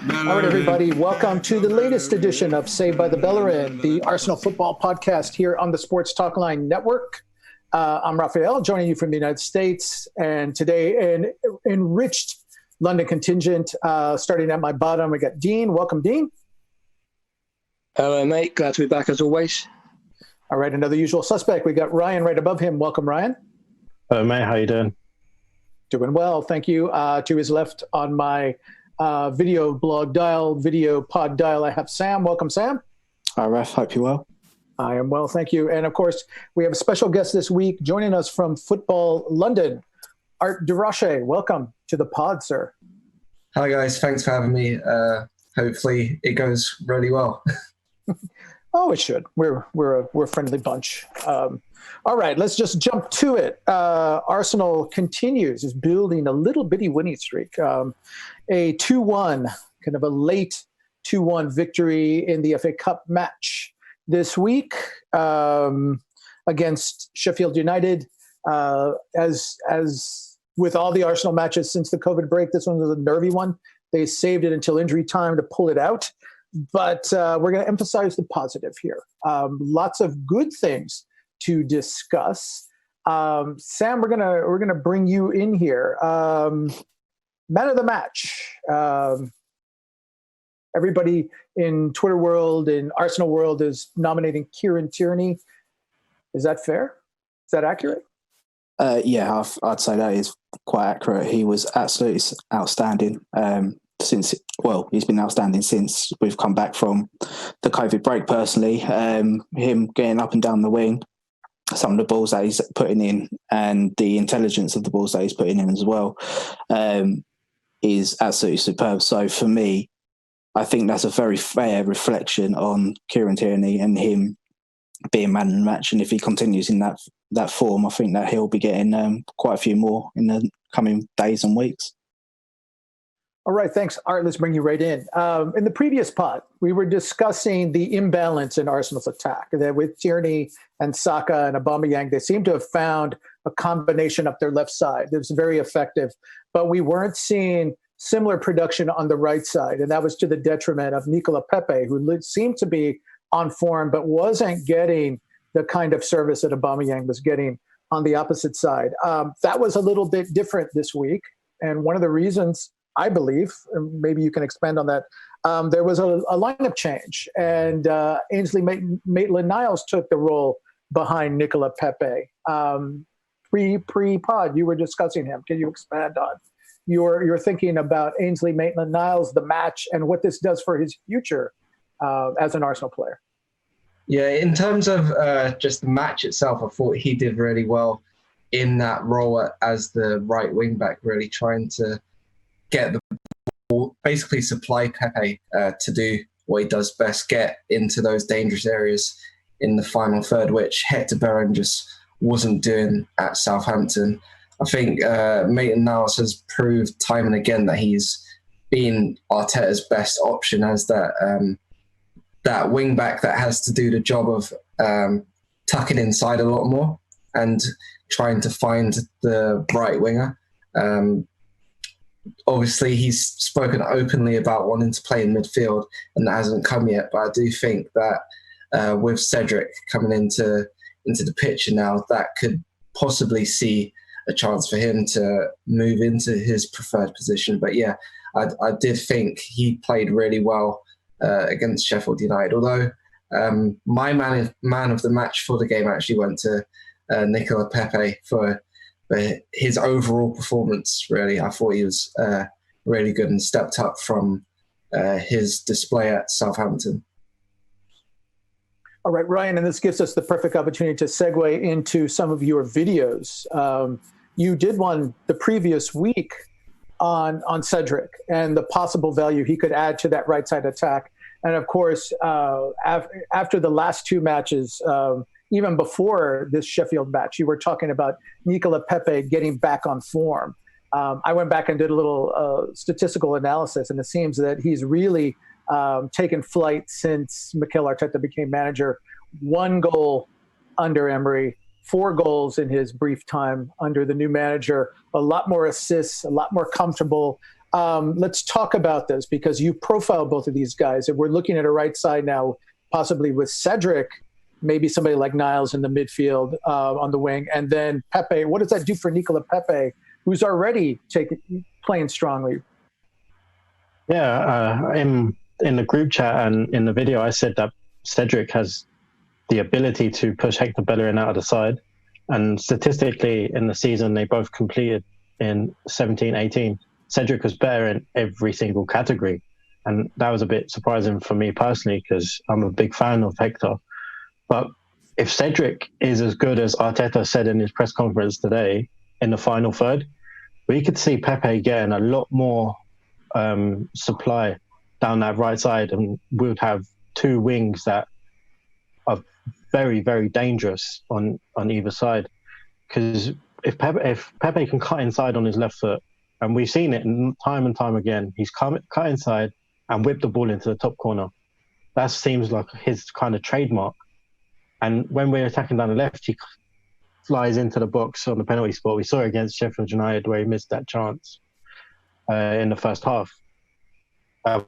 All right, everybody, welcome to the latest edition of Saved by the Bellerin, the Arsenal football podcast here on the Sports Talk Line Network. I'm Raphael, joining you from the United States, and today an enriched London contingent. Starting at my bottom, we got Dean. Welcome, Dean. Hello, mate. Glad to be back as always. All right, another usual suspect. We got Ryan right above him. Welcome, Ryan. Hello, mate. How you doing? Doing well, thank you. To his left on my video blog dial, video pod dial, I have Sam. Welcome, Sam. Hi, Raf. Hope you're well. I am well, thank you. And of course, we have a special guest this week joining us from Football London, Art de Roche. Welcome to the pod, sir. Hi, guys. Thanks for having me. Hopefully it goes really well. Oh, it should. We're a friendly bunch. All right, let's just jump to it. Arsenal is building a little bitty winning streak. A 2-1, kind of a late 2-1 victory in the FA Cup match this week against Sheffield United. As with all the Arsenal matches since the COVID break, this one was a nervy one. They saved it until injury time to pull it out. But we're going to emphasize the positive here. Lots of good things to discuss. Sam, we're gonna bring you in here. Man of the match. Everybody in Twitter world, in Arsenal world, is nominating Kieran Tierney. Is that fair? Is that accurate? Yeah, I'd say that is quite accurate. He was absolutely outstanding. He's been outstanding since we've come back from the COVID break, personally. Him getting up and down the wing, some of the balls that he's putting in, and the intelligence of the balls that he's putting in as well, is absolutely superb. So for me, I think that's a very fair reflection on Kieran Tierney and him being man of the match. And if he continues in that form, I think that he'll be getting quite a few more in the coming days and weeks. All right, thanks, Art. Let's bring you right in. In the previous pod, we were discussing the imbalance in Arsenal's attack. That with Tierney and Saka and Aubameyang, they seem to have found a combination up their left side that was very effective. But we weren't seeing similar production on the right side, and that was to the detriment of Nicola Pepe, who seemed to be on form but wasn't getting the kind of service that Aubameyang was getting on the opposite side. That was a little bit different this week, and one of the reasons, I believe, and maybe you can expand on that, there was a lineup change, and Ainsley Maitland-Niles took the role behind Nicola Pepe. Pre-pod, you were discussing him. Can you expand on your thinking about Ainsley Maitland-Niles, the match, and what this does for his future as an Arsenal player? Yeah, in terms of just the match itself, I thought he did really well in that role as the right wing back, really trying to get the ball, basically supply Pepe to do what he does best, get into those dangerous areas in the final third, which Hector Bellerin just wasn't doing at Southampton. I think Maitland-Niles has proved time and again that he's been Arteta's best option as that wing back that has to do the job of tucking inside a lot more and trying to find the right winger. Obviously, he's spoken openly about wanting to play in midfield, and that hasn't come yet. But I do think that with Cedric coming into the picture now, that could possibly see a chance for him to move into his preferred position. But yeah, I did think he played really well against Sheffield United. Although my man of the match for the game actually went to Nicola Pepe for his overall performance. Really, I thought he was really good and stepped up from his display at Southampton. All right, Ryan, and this gives us the perfect opportunity to segue into some of your videos. You did one the previous week on Cedric and the possible value he could add to that right side attack. And of course, after the last two matches, even before this Sheffield match, you were talking about Nicola Pepe getting back on form. I went back and did a little statistical analysis, and it seems that he's really taken flight since Mikel Arteta became manager. 1 goal under Emery, 4 goals in his brief time under the new manager, a lot more assists, a lot more comfortable. Let's talk about this because you profile both of these guys. And we're looking at a right side now, possibly with Cedric, maybe somebody like Niles in the midfield on the wing. And then Pepe. What does that do for Nicola Pepe, who's already playing strongly? Yeah, in the group chat and in the video, I said that Cedric has the ability to push Hector Bellerin out of the side. And statistically, in the season, they both completed in 17-18. Cedric was better in every single category. And that was a bit surprising for me personally because I'm a big fan of Hector. But if Cedric is as good as Arteta said in his press conference today in the final third, we could see Pepe getting a lot more supply down that right side, and we would have two wings that are very, very dangerous on either side. Because if Pepe can cut inside on his left foot, and we've seen it time and time again, he's cut inside and whipped the ball into the top corner. That seems like his kind of trademark. And when we're attacking down the left, he flies into the box on the penalty spot. We saw it against Sheffield United where he missed that chance in the first half.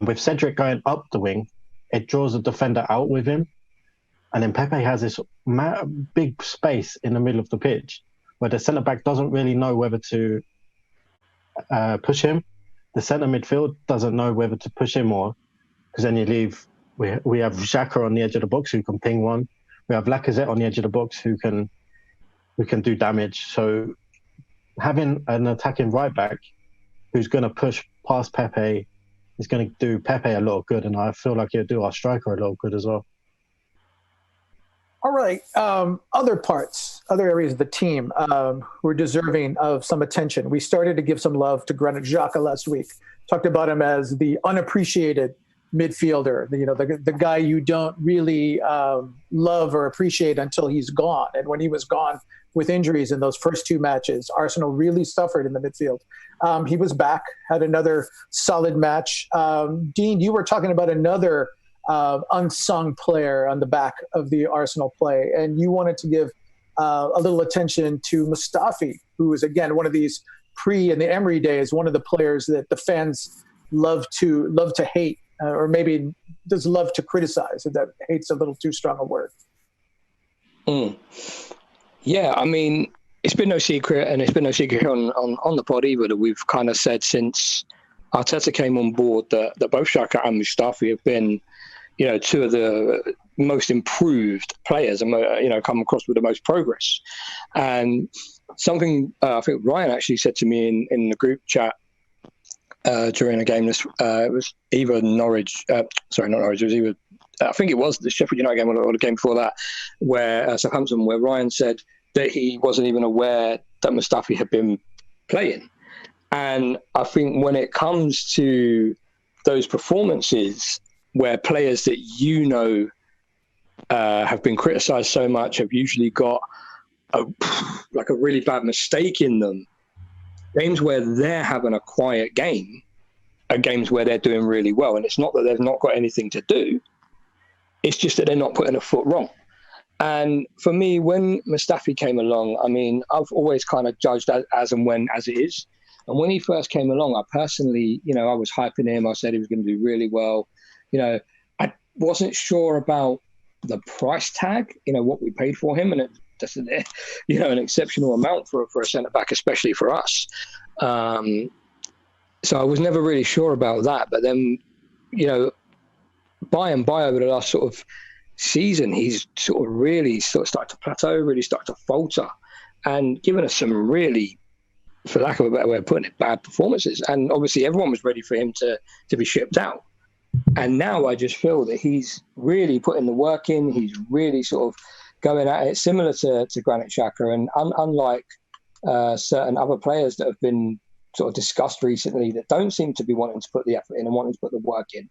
With Cedric going up the wing, it draws the defender out with him. And then Pepe has this big space in the middle of the pitch where the centre-back doesn't really know whether to push him. The centre midfield doesn't know whether to push him or, because then you leave, we have Xhaka on the edge of the box who can ping one. We have Lacazette on the edge of the box who can do damage. So having an attacking right back who's going to push past Pepe is going to do Pepe a lot of good, and I feel like he'll do our striker a lot of good as well. All right. Other areas of the team who are deserving of some attention. We started to give some love to Granit Xhaka last week. Talked about him as the unappreciated midfielder, the guy you don't really love or appreciate until he's gone. And when he was gone with injuries in those first two matches, Arsenal really suffered in the midfield. He was back, had another solid match. Dean, you were talking about another unsung player on the back of the Arsenal play, and you wanted to give a little attention to Mustafi, who is, again, one of these in the Emery days, one of the players that the fans love to hate, or maybe does love to criticize. That hate's a little too strong a word. Yeah, I mean, it's been no secret, and it's been no secret on the pod either, that we've kind of said since Arteta came on board that both Xhaka and Mustafi have been, two of the most improved players and, come across with the most progress. And something I think Ryan actually said to me in the group chat during a game, it was either Norwich, not Norwich, it was either, I think it was the Sheffield United game or the game before that, where Southampton, where Ryan said that he wasn't even aware that Mustafi had been playing. And I think when it comes to those performances where players that have been criticised so much have usually got a really bad mistake in them, games where they're having a quiet game are games where they're doing really well. And it's not that they've not got anything to do. It's just that they're not putting a foot wrong. And for me, when Mustafi came along, I mean, I've always kind of judged as it is. And when he first came along, I personally, I was hyping him. I said he was going to do really well. I wasn't sure about the price tag, what we paid for him. And that's an exceptional amount for a centre-back, especially for us. So I was never really sure about that. But then, by and by over the last sort of season, he's sort of really started to plateau, really started to falter, and given us some really, for lack of a better way of putting it, bad performances. And obviously everyone was ready for him to be shipped out. And now I just feel that he's really putting the work in. He's really sort of going at it, similar to Granit Xhaka. And unlike certain other players that have been sort of discussed recently that don't seem to be wanting to put the effort in and wanting to put the work in,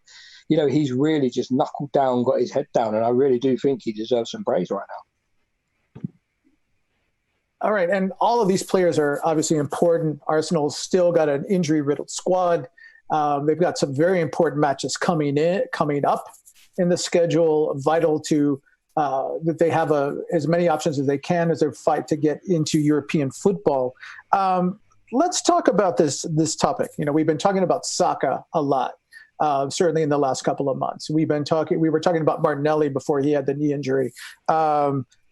he's really just knuckled down, got his head down. And I really do think he deserves some praise right now. All right. And all of these players are obviously important. Arsenal's still got an injury-riddled squad. They've got some very important matches coming up in the schedule, vital to that they have as many options as they can as they fight to get into European football. let's talk about this topic. We've been talking about Saka a lot, certainly in the last couple of months. We were talking about Martinelli before he had the knee injury.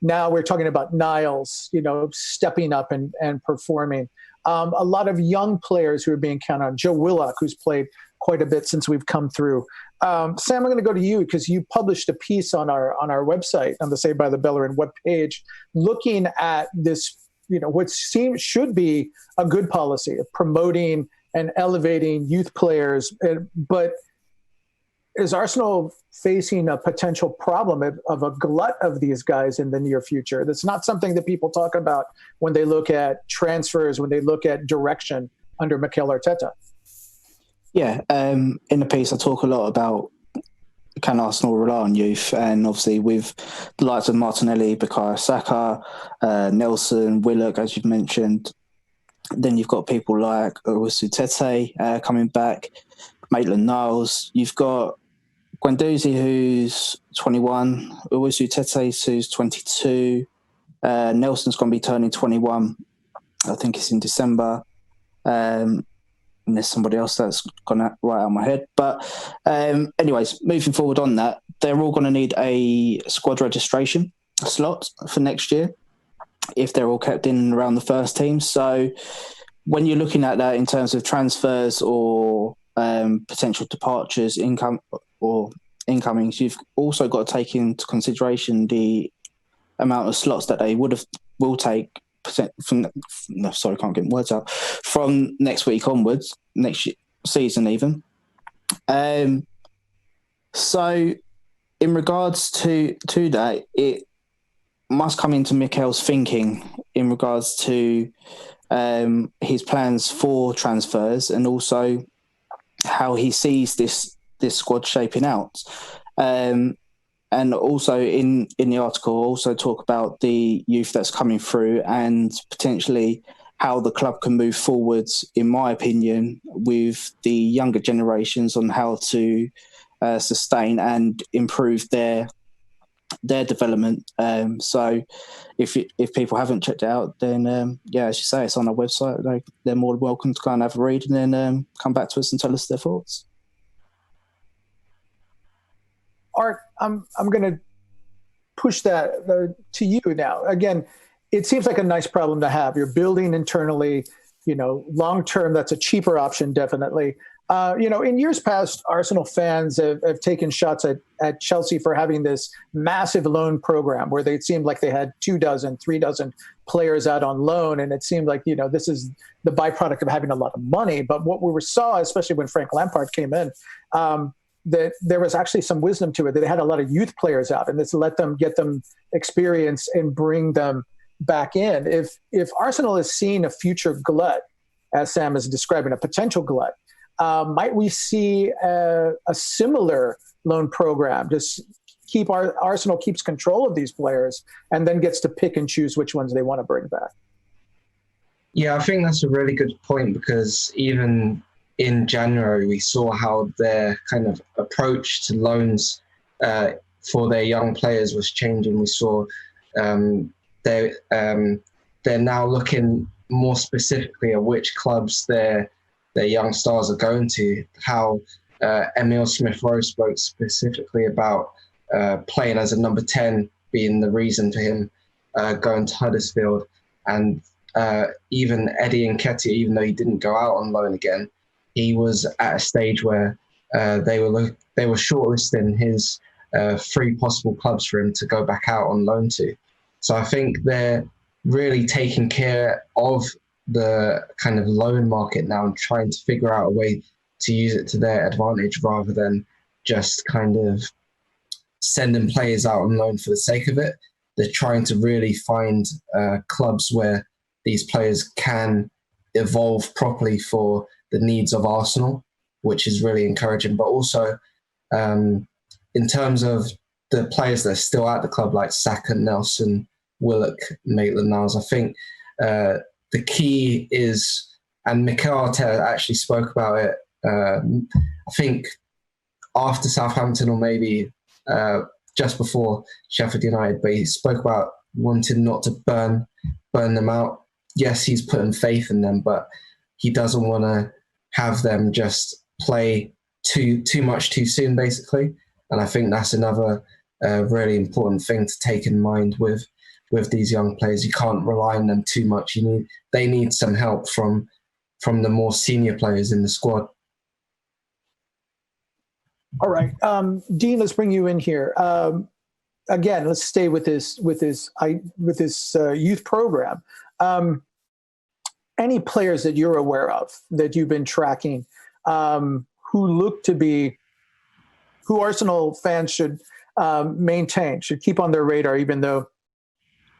Now we're talking about Niles, stepping up and performing. A lot of young players who are being counted on. Joe Willock, who's played quite a bit since we've come through. Sam, I'm going to go to you because you published a piece on our website, on the Saved by the Bellerin webpage, looking at this, what should be a good policy of promoting and elevating youth players. But is Arsenal facing a potential problem of a glut of these guys in the near future? That's not something that people talk about when they look at transfers, when they look at direction under Mikel Arteta. Yeah, in the piece I talk a lot about can Arsenal rely on youth, and obviously with the likes of Martinelli, Bukayo Saka, Nelson, Willock, as you've mentioned. Then you've got people like Owusu Tete coming back, Maitland-Niles. You've got Guendouzi, who's 21, Owusu Tete, who's 22. Nelson's going to be turning 21. I think it's in December. And there's somebody else that's gone right out of my head. But anyways, moving forward on that, they're all going to need a squad registration slot for next year if they're all kept in and around the first team. So when you're looking at that in terms of transfers or potential departures, incomings, you've also got to take into consideration the amount of slots that they will take from next week onwards, next season even. So in regards to that, it must come into Mikel's thinking in regards to his plans for transfers and also how he sees this squad shaping out. And also in the article, also talk about the youth that's coming through and potentially how the club can move forwards, in my opinion, with the younger generations on how to sustain and improve their development. So if people haven't checked it out, then as you say, it's on our website. They're more than welcome to go and have a read and then come back to us and tell us their thoughts. Art, I'm going to push that to you now. Again, it seems like a nice problem to have. You're building internally, long term, that's a cheaper option, definitely. In years past, Arsenal fans have taken shots at Chelsea for having this massive loan program where it seemed like they had 24, 3 players out on loan. And it seemed like, this is the byproduct of having a lot of money. But what we saw, especially when Frank Lampard came in, that there was actually some wisdom to it, that they had a lot of youth players out, and this let them get them experience and bring them back in. If Arsenal is seeing a future glut, as Sam is describing, a potential glut, might we see a similar loan program? Just Arsenal keeps control of these players and then gets to pick and choose which ones they want to bring back. Yeah, I think that's a really good point, because even in January, we saw how their kind of approach to loans for their young players was changing. We saw they're now looking more specifically at which clubs their young stars are going to. How Emile Smith-Rowe spoke specifically about playing as a number 10 being the reason for him going to Huddersfield, and even Eddie Nketiah, even though he didn't go out on loan again, he was at a stage where they were shortlisting his 3 possible clubs for him to go back out on loan to. So I think they're really taking care of the kind of loan market now and trying to figure out a way to use it to their advantage rather than just kind of sending players out on loan for the sake of it. They're trying to really find clubs where these players can evolve properly for the needs of Arsenal, which is really encouraging. But also, in terms of the players that are still at the club, like Saka, Nelson, Willock, Maitland-Niles, I think the key is, and Mikel Arteta actually spoke about it, I think after Southampton or maybe just before Sheffield United, but he spoke about wanting not to burn them out yes, he's putting faith in them, but he doesn't want to have them just play too much too soon, basically. And I think that's another really important thing to take in mind with these young players. You can't rely on them too much. They need some help from the more senior players in the squad. All right, Dean, let's bring you in here. Again, let's stay with this youth program. Any players that you're aware of that you've been tracking who look to be, who Arsenal fans should maintain, should keep on their radar, even though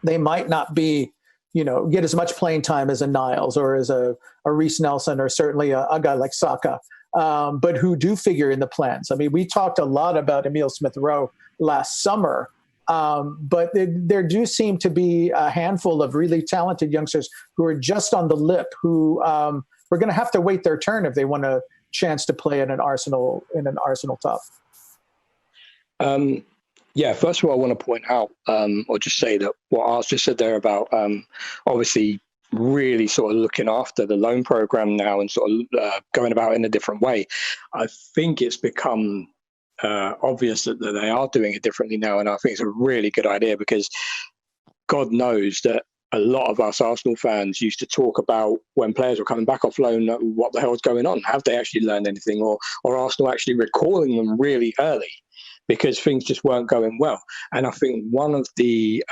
they might not be, get as much playing time as a Niles or as a Reece Nelson or certainly a guy like Saka, but who do figure in the plans. I mean, we talked a lot about Emile Smith-Rowe last summer, but there do seem to be a handful of really talented youngsters who are just on the lip, who we're going to have to wait their turn if they want a chance to play in an Arsenal top. Yeah, first of all, I want to point out, or just say that what Ars just said there about obviously really sort of looking after the loan program now and sort of going about in a different way. I think it's become obvious that they are doing it differently now, and I think it's a really good idea, because God knows that a lot of us Arsenal fans used to talk about when players were coming back off loan, what the hell's going on? Have they actually learned anything? Or Arsenal actually recalling them really early because things just weren't going well. And I think one of the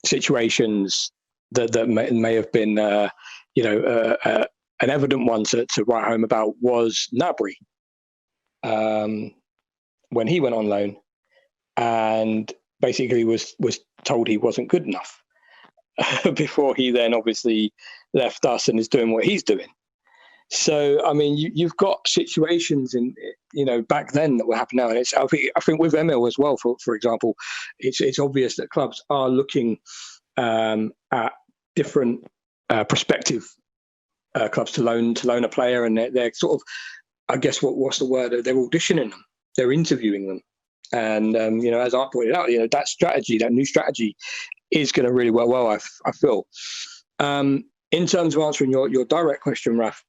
situations that may have been, an evident one to write home about was Gnabry. When he went on loan and basically was told he wasn't good enough before he then obviously left us and is doing what he's doing. So, I mean, you've got situations in, back then that were happening now. And I think with Emil as well, for example, it's obvious that clubs are looking at different prospective clubs to loan a player, and they're sort of, I guess, what's the word? They're auditioning them, they're interviewing them. And, as Art pointed out, that new strategy is going to really work well, I feel. In terms of answering your direct question, Raf,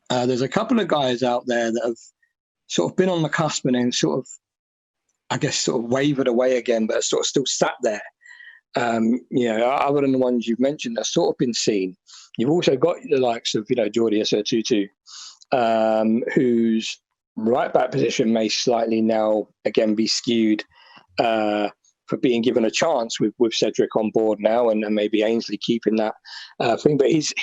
there's a couple of guys out there that have sort of been on the cusp and then sort of wavered away again, but are sort of still sat there. Other than the ones you've mentioned, that's sort of been seen. You've also got the likes of, Jordi Tutu, whose right back position may slightly now again be skewed for being given a chance with Cedric on board now, and maybe Ainsley keeping that thing. But he's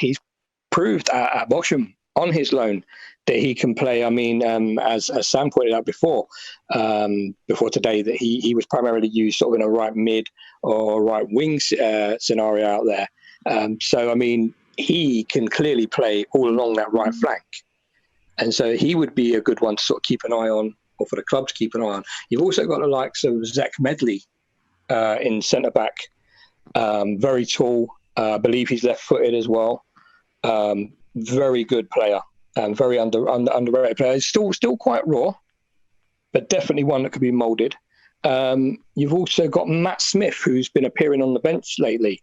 proved at Bochum on his loan that he can play. I mean, as Sam pointed out before today, that he was primarily used sort of in a right mid or right wing scenario out there. So, I mean, he can clearly play all along that right flank. And so he would be a good one to sort of keep an eye on, or for the club to keep an eye on. You've also got the likes of Zach Medley in centre-back, very tall. I believe he's left-footed as well. Very good player, very underrated player. He's still quite raw, but definitely one that could be moulded. You've also got Matt Smith, who's been appearing on the bench lately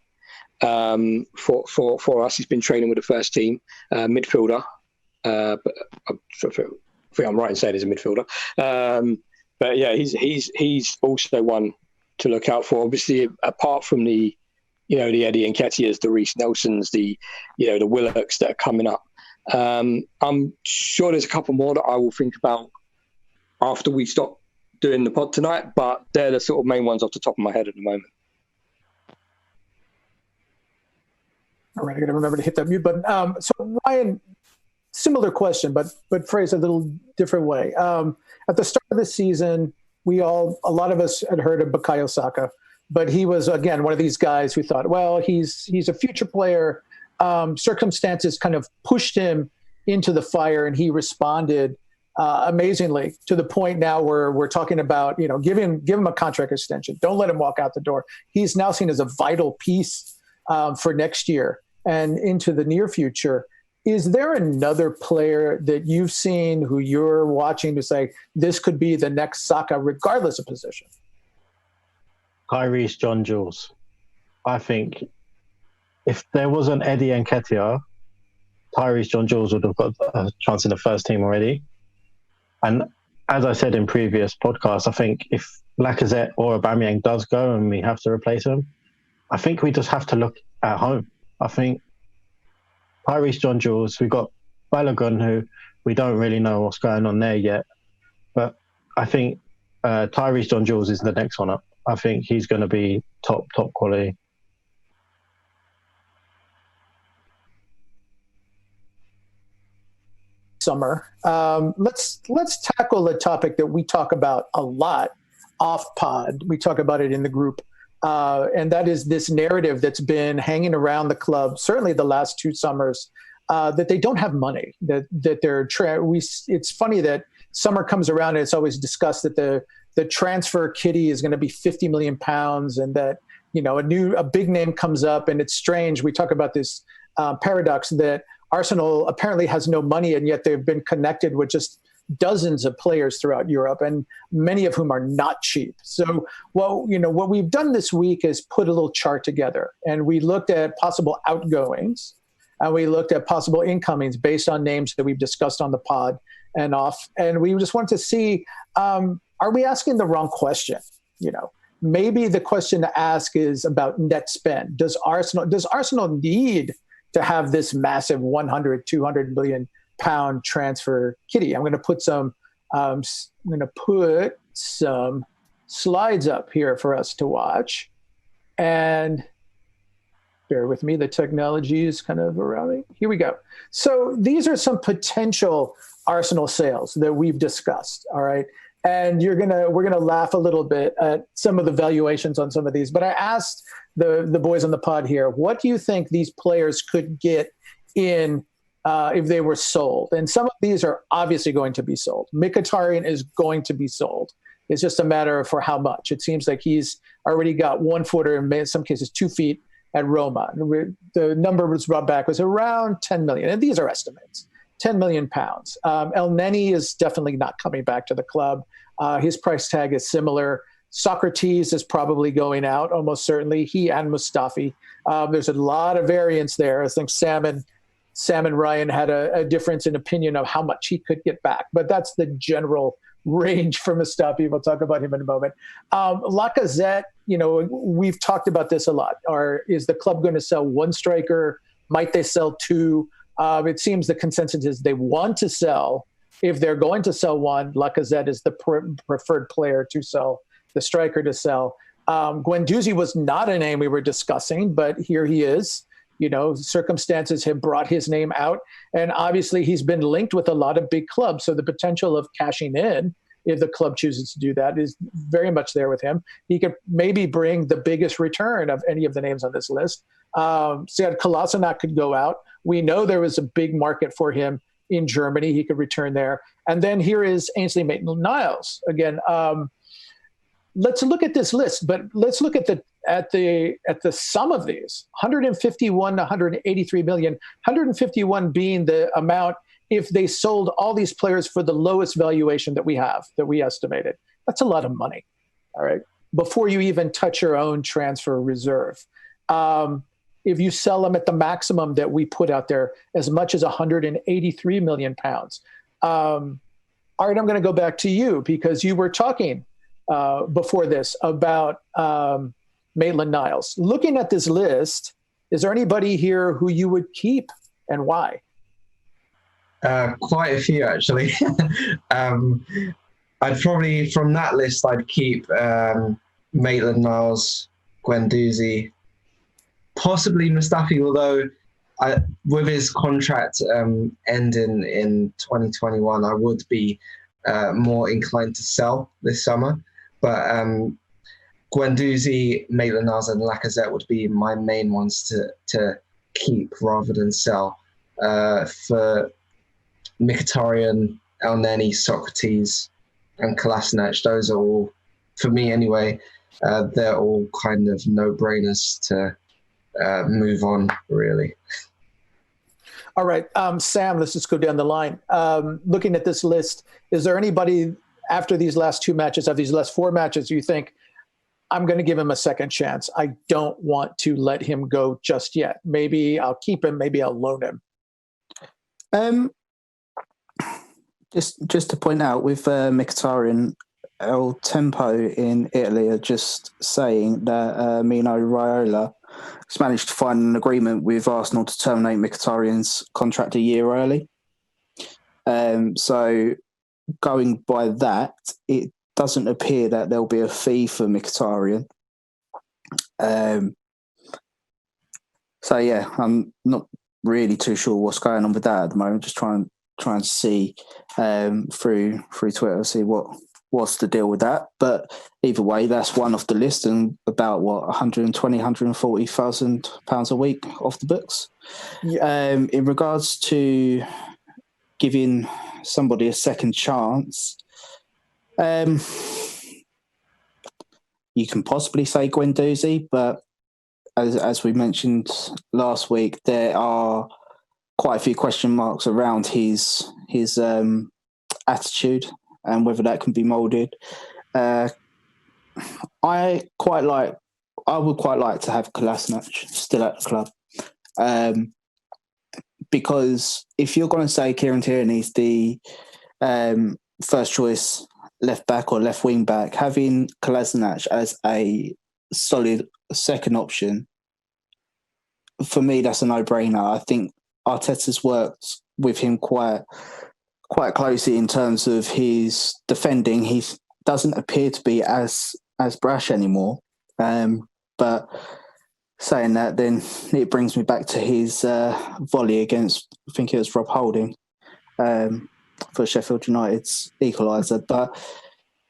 for us. He's been training with the first team, midfielder. But I think I'm right in saying he's a midfielder. But yeah, he's also one to look out for. Obviously, apart from the Eddie Nketiahs, the Reece Nelsons, the Willocks that are coming up. I'm sure there's a couple more that I will think about after we stop doing the pod tonight, but they're the sort of main ones off the top of my head at the moment. All right, I got to remember to hit that mute button. So Ryan, similar question, but phrased a little different way. At the start of the season, a lot of us had heard of Bukayo Saka, but he was, again, one of these guys who thought, well, he's a future player. Circumstances kind of pushed him into the fire, and he responded amazingly, to the point now where we're talking about, give him a contract extension. Don't let him walk out the door. He's now seen as a vital piece for next year and into the near future. Is there another player that you've seen who you're watching to say this could be the next Saka, regardless of position? Kyrie's John Jules. I think if there wasn't Eddie Nketiah, Tyrese John-Jules would have got a chance in the first team already. And as I said in previous podcasts, I think if Lacazette or Aubameyang does go and we have to replace him, I think we just have to look at home. I think Tyrese John-Jules, we've got Balogun, who we don't really know what's going on there yet. But I think Tyrese John-Jules is the next one up. I think he's going to be top quality. Summer. Let's tackle a topic that we talk about a lot off pod. We talk about it in the group, and that is this narrative that's been hanging around the club, certainly the last 2 summers, that they don't have money. That they're it's funny that summer comes around and it's always discussed that the transfer kitty is going to be £50 million, and that a big name comes up, and it's strange. We talk about this paradox that Arsenal apparently has no money, and yet they've been connected with just dozens of players throughout Europe, and many of whom are not cheap. So, what we've done this week is put a little chart together, and we looked at possible outgoings, and we looked at possible incomings based on names that we've discussed on the pod and off. And we just want to see, are we asking the wrong question? Maybe the question to ask is about net spend. Does Arsenal need to have this massive 100, 200 million pound transfer kitty? I'm going to put some slides up here for us to watch, and bear with me. The technology is kind of around me. Here we go. So these are some potential Arsenal sales that we've discussed. All right. And we're gonna laugh a little bit at some of the valuations on some of these. But I asked the boys on the pod here, what do you think these players could get in if they were sold? And some of these are obviously going to be sold. Mkhitaryan is going to be sold. It's just a matter of for how much. It seems like he's already got 1 foot, or in some cases 2 feet at Roma. The number was brought back was around 10 million. And these are estimates. 10 million pounds. El Neni is definitely not coming back to the club. His price tag is similar. Socrates is probably going out, almost certainly. He and Mustafi. There's a lot of variance there. I think Sam and Ryan had a difference in opinion of how much he could get back. But that's the general range for Mustafi. We'll talk about him in a moment. Lacazette, we've talked about this a lot. Is the club going to sell 1 striker? Might they sell 2? It seems the consensus is they want to sell. If they're going to sell 1, Lacazette is the preferred player to sell, the striker to sell. Guendouzi was not a name we were discussing, but here he is. Circumstances have brought his name out, and obviously he's been linked with a lot of big clubs. So the potential of cashing in, if the club chooses to do that, is very much there with him. He could maybe bring the biggest return of any of the names on this list. Sead Kolasinac could go out. We know there was a big market for him in Germany. He could return there. And then here is Ainsley Maitland-Niles. Again, let's look at this list, but let's look at the sum of these. 151 to 183 million. 151 being the amount if they sold all these players for the lowest valuation that we estimated. That's a lot of money. All right. Before you even touch your own transfer reserve. If you sell them at the maximum that we put out there, as much as 183 million pounds. Art, I'm going to go back to you because you were talking before this about Maitland-Niles. Looking at this list, is there anybody here who you would keep and why? Quite a few, actually. I'd probably, from that list, I'd keep Maitland-Niles, Guendouzi, possibly Mustafi, although with his contract ending in 2021, I would be more inclined to sell this summer. But Guendouzi, Maitland-Niles and Lacazette would be my main ones to keep rather than sell. For Mkhitaryan, El Neni, Socrates and Kolasinac, those are all, for me anyway, they're all kind of no-brainers to move on, really. All right, Sam, let's just go down the line. Looking at this list, is there anybody after these last 2 matches, of these last 4 matches, you think, I'm going to give him a second chance. I don't want to let him go just yet. Maybe I'll keep him. Maybe I'll loan him. Just to point out, with Mkhitaryan, El Tempo in Italy are just saying that Mino Raiola has managed to find an agreement with Arsenal to terminate Mkhitaryan's contract a year early. So going by that, it doesn't appear that there'll be a fee for Mkhitaryan. So yeah, I'm not really too sure what's going on with that at the moment. Just trying to see through Twitter, see what's the deal with that. But either way, that's one off the list, and about 140,000 pounds a week off the books. Yeah. In regards to giving somebody a second chance, you can possibly say Guendouzi, but as we mentioned last week, there are quite a few question marks around his attitude and whether that can be moulded. I would quite like to have Kolasinac still at the club, because if you're going to say Kieran Tierney's the first choice left back or left wing back, having Kolasinac as a solid second option, for me, that's a no-brainer. I think Arteta's worked with him quite closely in terms of his defending. He doesn't appear to be as brash anymore. But saying that, then it brings me back to his volley against, I think it was Rob Holding, for Sheffield United's equaliser. But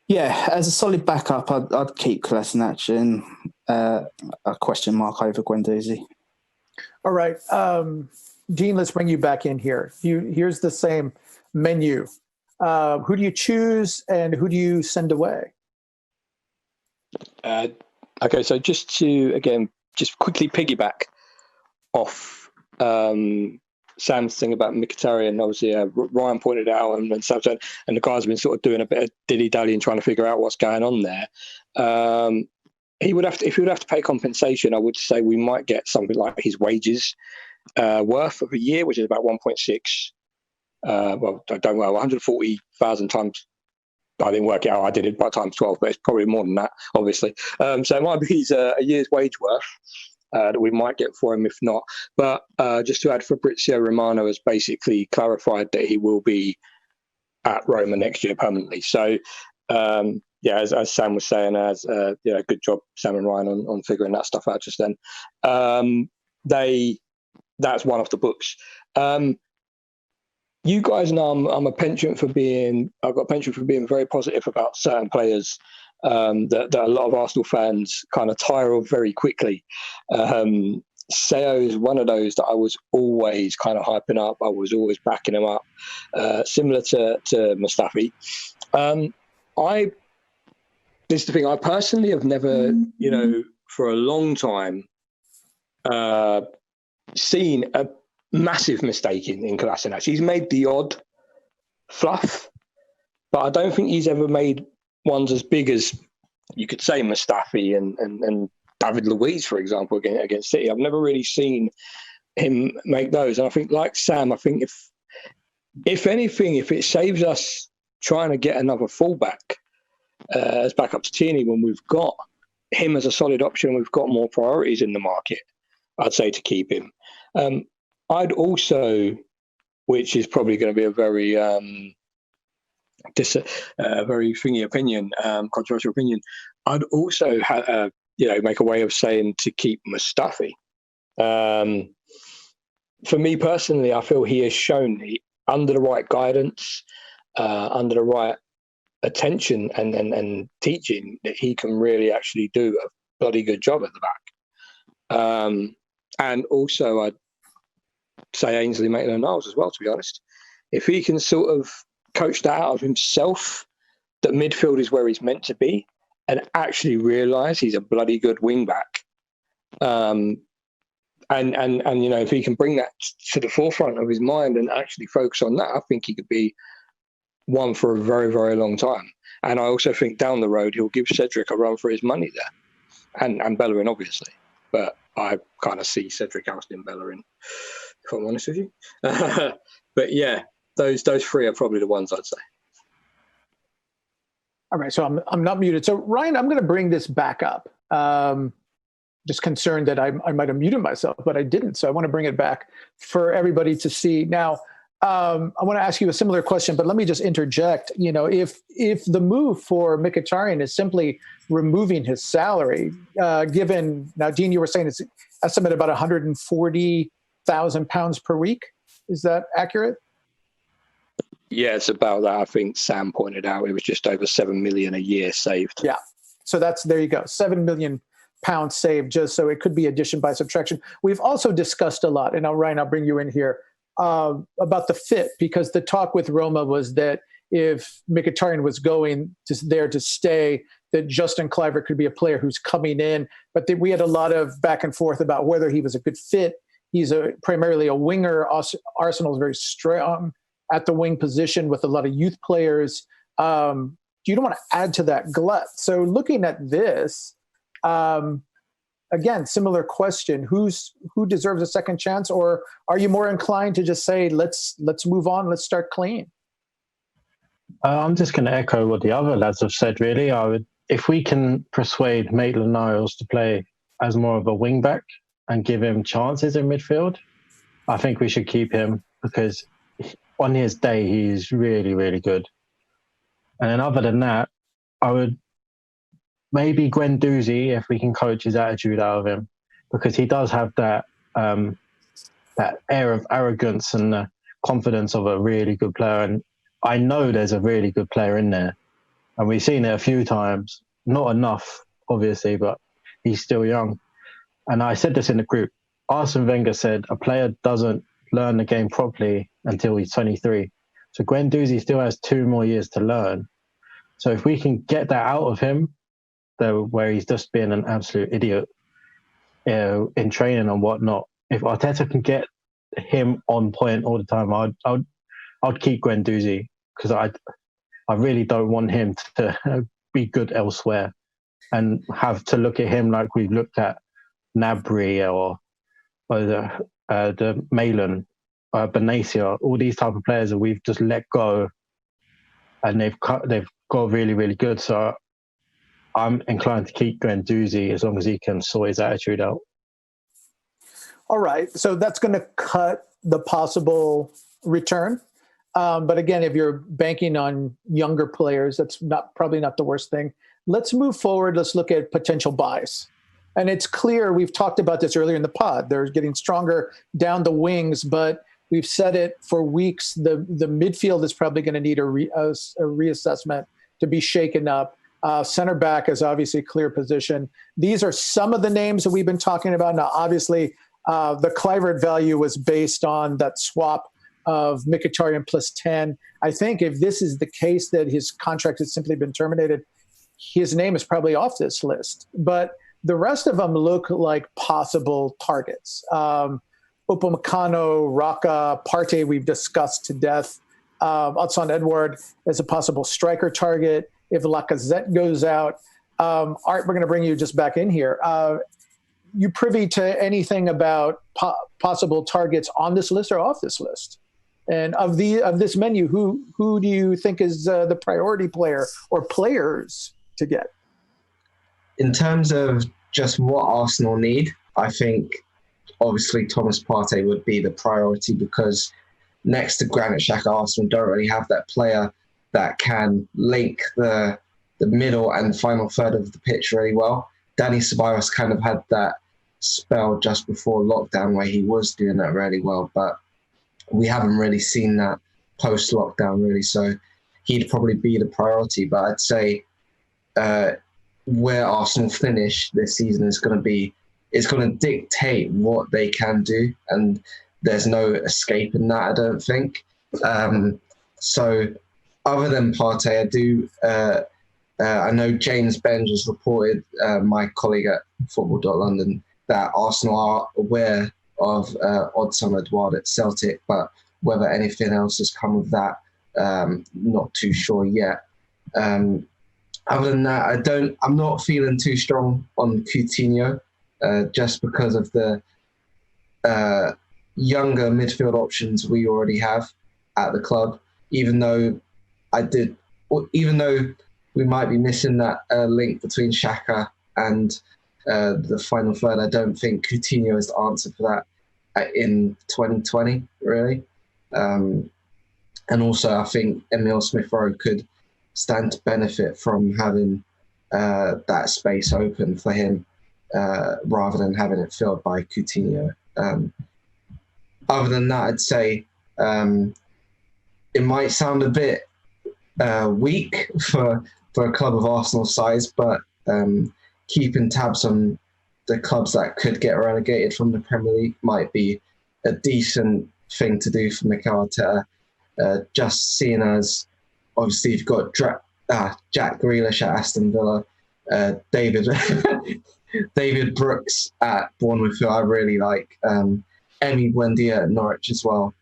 yeah, as a solid backup, I'd keep Kolasinac and a question mark over Guendouzi. All right. Dean, let's bring you back in here. Here's the same menu. Who do you choose and who do you send away? Okay, so just to, again, just quickly piggyback off Sam's thing about Mkhitaryan. Obviously, Ryan pointed it out, and Sam said, and the guys have been sort of doing a bit of dilly-dally and trying to figure out what's going on there. If he would have to pay compensation, I would say we might get something like his wages worth of a year, which is about 1.6. Well, I don't know, 140,000 times. I didn't work it out. I did it by times 12, but it's probably more than that, obviously. So it might be a year's wage worth that we might get for him, if not. But just to add, Fabrizio Romano has basically clarified that he will be at Roma next year permanently. So, yeah, as Sam was saying, good job, Sam and Ryan, on figuring that stuff out just then. That's one off the books. You guys know I've got a penchant for being very positive about certain players that a lot of Arsenal fans kind of tire of very quickly. Seo is one of those that I was always kind of hyping up. I was always backing him up, similar to Mustafi. This is the thing. I personally have never, for a long time, seen a massive mistake in Kolasinac. He's made the odd fluff, but I don't think he's ever made ones as big as, you could say, Mustafi and David Luiz, for example, against City. I've never really seen him make those. And I think, like Sam, I think if anything, if it saves us trying to get another fullback as backup to Tierney when we've got him as a solid option, we've got more priorities in the market, I'd say to keep him. I'd also, which is probably going to be a very very thingy opinion, controversial opinion, I'd also make a way of saying to keep Mustafi. For me personally, I feel he has shown under the right guidance, under the right attention and teaching, that he can really actually do a bloody good job at the back. And also, I'd say Ainsley Maitland-Niles as well, to be honest. If he can sort of coach that out of himself, that midfield is where he's meant to be, and actually realise he's a bloody good wing back, and if he can bring that to the forefront of his mind and actually focus on that, I think he could be one for a very, very long time. And I also think down the road he'll give Cedric a run for his money there. and Bellerin, obviously. But I kind of see Cedric ousting Bellerin, if I'm honest with you. But yeah, those three are probably the ones I'd say. All right, so I'm not muted. So Ryan, I'm going to bring this back up. Just concerned that I might have muted myself, but I didn't. So I want to bring it back for everybody to see. Now, I want to ask you a similar question, but let me just interject. You know, if the move for Mkhitaryan is simply removing his salary, given now, Dean, you were saying it's estimated about £140,000 per week. Is that accurate? Yeah, it's about that. I think Sam pointed out it was just over 7 million a year saved. Yeah. So there you go. £7 million saved, just so it could be addition by subtraction. We've also discussed a lot, and Ryan, I'll bring you in here, about the fit, because the talk with Roma was that if Mkhitaryan was going there to stay, that Justin Kluivert could be a player who's coming in. But we had a lot of back and forth about whether he was a good fit. He's primarily a winger. Arsenal is very strong at the wing position with a lot of youth players. You don't want to add to that glut. So looking at this, again, similar question: who deserves a second chance, or are you more inclined to just say let's move on, let's start clean? I'm just going to echo what the other lads have said. Really, if we can persuade Maitland-Niles to play as more of a wing back and give him chances in midfield, I think we should keep him, because on his day he's really, really good. And then other than that, I would maybe Guendouzi, if we can coach his attitude out of him, because he does have that air of arrogance and the confidence of a really good player. And I know there's a really good player in there, and we've seen it a few times. Not enough, obviously, but he's still young. And I said this in the group. Arsene Wenger said a player doesn't learn the game properly until he's 23. So Guendouzi still has 2 more years to learn. So if we can get that out of him, where he's just been an absolute idiot in training and whatnot, if Arteta can get him on point all the time, I'd keep Guendouzi, because I really don't want him to be good elsewhere and have to look at him like we've looked at Gnabry or the Malin, Benacia, all these type of players that we've just let go, and they've got really, really good. So I'm inclined to keep Guendouzi as long as he can sort his attitude out. All right, so that's going to cut the possible return. But again, if you're banking on younger players, that's probably not the worst thing. Let's move forward. Let's look at potential buys. And it's clear, we've talked about this earlier in the pod, they're getting stronger down the wings, but we've said it for weeks, the midfield is probably going to need a reassessment, to be shaken up. Center back is obviously a clear position. These are some of the names that we've been talking about. Now, obviously, the Kluivert value was based on that swap of Mkhitaryan plus 10. I think if this is the case, that his contract has simply been terminated, his name is probably off this list. But the rest of them look like possible targets. Upamecano, Raka, Partey, we've discussed to death. Odsonne Edouard is a possible striker target if Lacazette goes out. Art, we're going to bring you just back in here. You privy to anything about possible targets on this list or off this list? And of this menu, who do you think is the priority player or players to get? In terms of just what Arsenal need, I think obviously Thomas Partey would be the priority, because next to Granit Xhaka, Arsenal don't really have that player that can link the middle and final third of the pitch really well. Dani Ceballos kind of had that spell just before lockdown where he was doing that really well, but we haven't really seen that post-lockdown really, so he'd probably be the priority. But I'd say where Arsenal finish this season is going to dictate what they can do, and there's no escaping that, I don't think. So other than Partey, I know James Benge has reported, my colleague at Football.London, that Arsenal are aware of Odsonne Edouard at Celtic, but whether anything else has come of that, not too sure yet. other than that, I'm not feeling too strong on Coutinho, just because of the younger midfield options we already have at the club. Even though we might be missing that link between Xhaka and the final third, I don't think Coutinho is the answer for that in 2020, really. And also, I think Emile Smith-Rowe could stand to benefit from having that space open for him rather than having it filled by Coutinho. Other than that, I'd say it might sound a bit weak for a club of Arsenal size, but keeping tabs on the clubs that could get relegated from the Premier League might be a decent thing to do for Mikel Arteta. Just seeing as obviously you've got Jack Grealish at Aston Villa, David David Brooks at Bournemouth, who I really like, Emi Buendia at Norwich as well.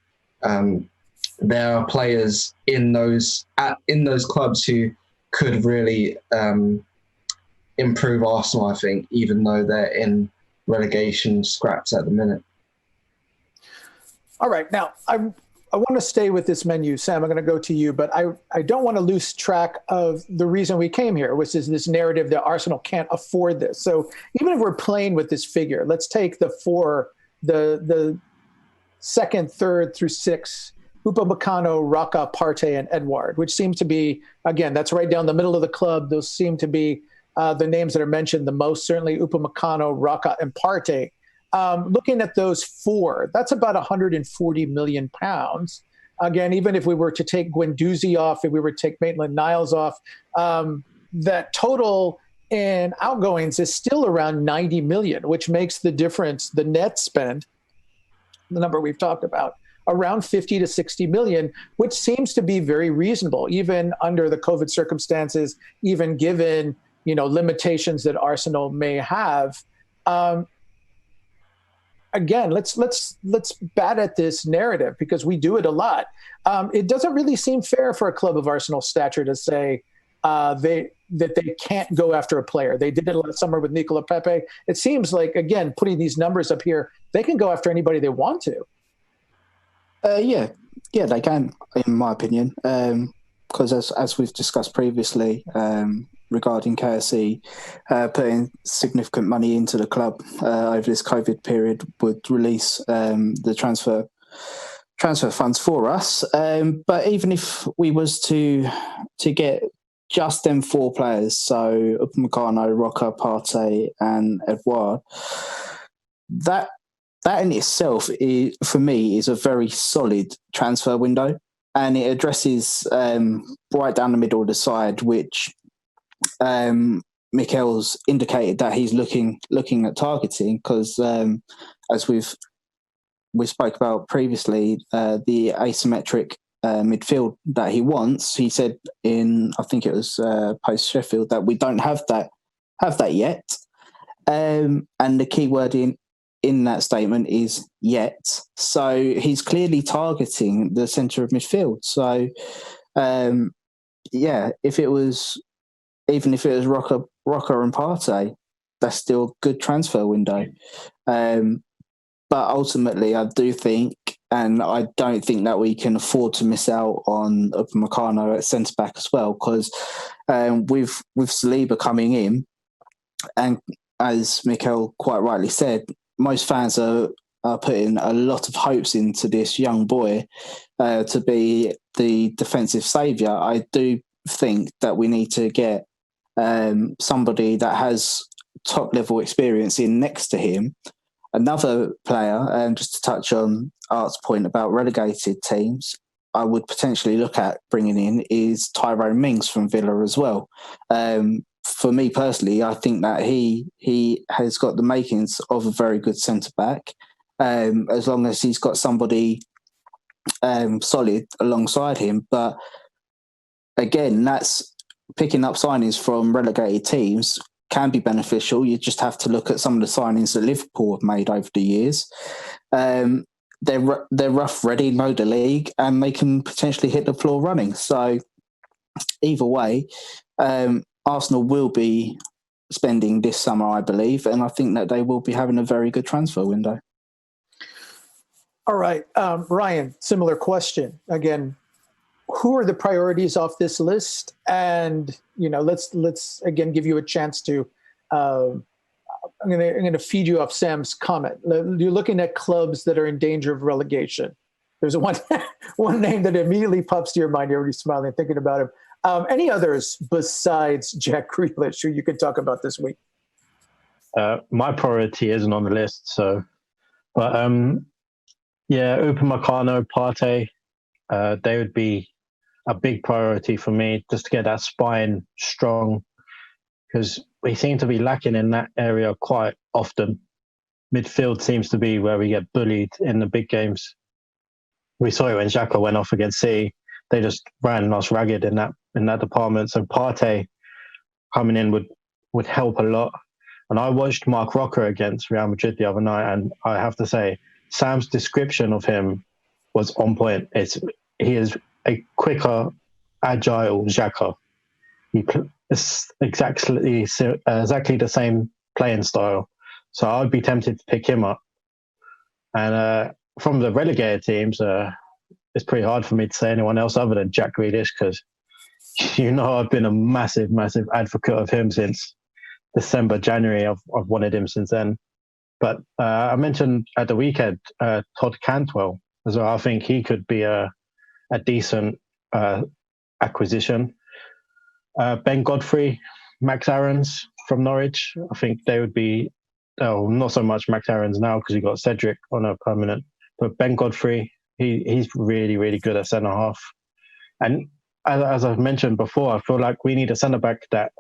There are players in those clubs who could really improve Arsenal, I think, even though they're in relegation scraps at the minute. All right, now I want to stay with this menu. Sam, I'm going to go to you, but I don't want to lose track of the reason we came here, which is this narrative that Arsenal can't afford this. So even if we're playing with this figure, let's take the second, third through six, Upamecano, Raka, Partey, and Edouard, which seem to be, again, that's right down the middle of the club. Those seem to be the names that are mentioned the most, certainly Upamecano, Raka, and Partey. Looking at those four, that's about £140 million. Again, even if we were to take Guendouzi off, if we were to take Maitland-Niles off, that total in outgoings is still around 90 million, which makes the difference, the net spend, the number we've talked about, around 50 to 60 million, which seems to be very reasonable, even under the COVID circumstances, even given, limitations that Arsenal may have. Again, let's bat at this narrative because we do it a lot. It doesn't really seem fair for a club of Arsenal's stature to say that they can't go after a player. They did it last summer with Nicola Pepe. It seems like, again, putting these numbers up here, they can go after anybody they want to. Yeah, they can, in my opinion, because as we've discussed previously, regarding KSE putting significant money into the club over this COVID period would release the transfer funds for us. But even if we was to get just them four players, so Upamecano, Rocca, Partey, and Edouard, that in itself, for me, is a very solid transfer window, and it addresses right down the middle of the side, which Mikel's indicated that he's looking at targeting, because as we spoke about previously, the asymmetric midfield that he wants, he said in, I think it was post Sheffield, that we don't have that yet, and the key word in that statement is yet. So he's clearly targeting the centre of midfield. So even if it was Rocca and Partey, that's still a good transfer window. But ultimately, I do think, and I don't think that we can afford to miss out on Upamecano at centre-back as well, because with Saliba coming in, and as Mikel quite rightly said, most fans are putting a lot of hopes into this young boy to be the defensive saviour. I do think that we need to get somebody that has top level experience in next to him. Another player, just to touch on Art's point about relegated teams, I would potentially look at bringing in is Tyrone Mings from Villa as well. For me personally, I think that he has got the makings of a very good centre back, as long as he's got somebody solid alongside him. But again, that's picking up signings from relegated teams can be beneficial. You just have to look at some of the signings that Liverpool have made over the years. They're rough, ready, know the league, and they can potentially hit the floor running. So either way, Arsenal will be spending this summer, I believe, and I think that they will be having a very good transfer window. All right, Ryan, similar question. Again, who are the priorities off this list? And, let's again give you a chance to, I'm going to feed you off Sam's comment. You're looking at clubs that are in danger of relegation. There's one name that immediately pops to your mind. You're already smiling thinking about him. Any others besides Jack Grealish who you could talk about this week? My priority isn't on the list, but Upamecano, Partey, they would be a big priority for me just to get that spine strong, because we seem to be lacking in that area quite often. Midfield seems to be where we get bullied in the big games. We saw it when Xhaka went off against City. They just ran us ragged in that department. So Partey coming in would help a lot. And I watched Mark Rocker against Real Madrid the other night, and I have to say, Sam's description of him was on point. He is a quicker, agile Xhaka. It's exactly the same playing style. So I would be tempted to pick him up. And from the relegated teams, it's pretty hard for me to say anyone else other than Jack Grealish, because I've been a massive, massive advocate of him since December, January. I've wanted him since then. But I mentioned at the weekend Todd Cantwell as well. I think he could be a decent acquisition. Ben Godfrey, Max Aarons from Norwich. I think they would be, not so much Max Aarons now because he got Cedric on a permanent, but Ben Godfrey, he's really, really good at centre half. And as I've mentioned before, I feel like we need a centre back that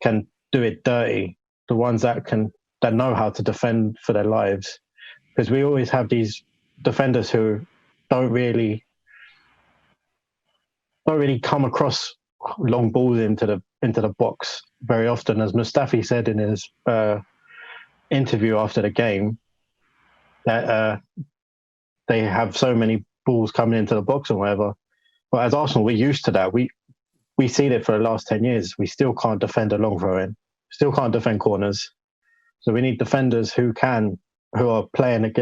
can do it dirty, the ones that know how to defend for their lives, because we always have these defenders who don't really come across long balls into the box very often. As Mustafi said in his interview after the game, that they have so many balls coming into the box or whatever. But as Arsenal, we're used to that. We've seen it for the last 10 years. We still can't defend a long throw in. Still can't defend corners. So we need defenders who are playing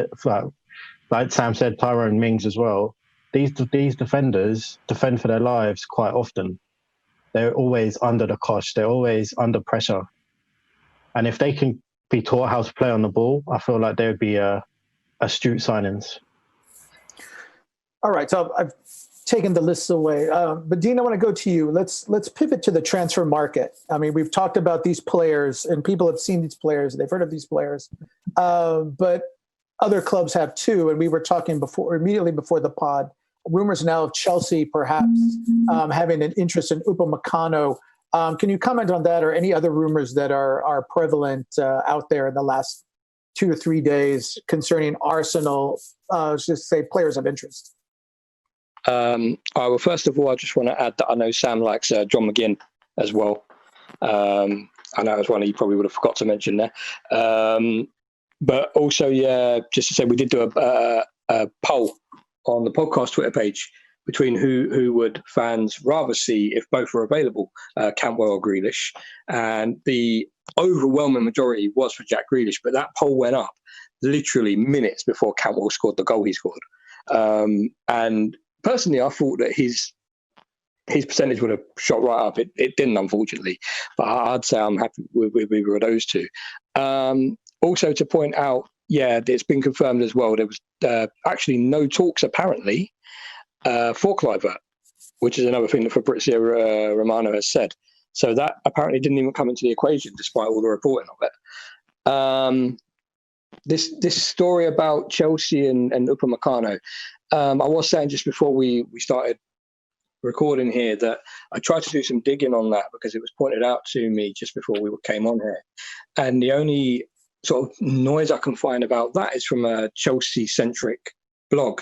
like Sam said, Tyrone Mings as well. These defenders defend for their lives quite often. They're always under the cosh. They're always under pressure. And if they can be taught how to play on the ball, I feel like they would be astute signings. All right, so I've taken the lists away. But Dean, I want to go to you. Let's pivot to the transfer market. I mean, we've talked about these players, and people have seen these players, they've heard of these players, but other clubs have too. And we were talking immediately before the pod, rumors now of Chelsea perhaps having an interest in Upamecano. Can you comment on that, or any other rumors that are prevalent out there in the last 2 or 3 days concerning Arsenal, just say players of interest? Well, first of all, I just want to add that I know Sam likes John McGinn as well. I know it was one you probably would have forgot to mention there. But also, just to say, we did do a poll on the podcast Twitter page between who would fans rather see if both were available, Cantwell or Grealish. And the overwhelming majority was for Jack Grealish, but that poll went up literally minutes before Cantwell scored the goal he scored. And personally, I thought that his percentage would have shot right up. It didn't, unfortunately, but I'd say I'm happy with either of those two. Also, to point out, it's been confirmed as well. There was actually no talks, apparently, for Kluivert, which is another thing that Fabrizio Romano has said. So that apparently didn't even come into the equation, despite all the reporting of it. This story about Chelsea and Upamecano, I was saying just before we started recording here that I tried to do some digging on that because it was pointed out to me just before we came on here. And the only sort of noise I can find about that is from a Chelsea-centric blog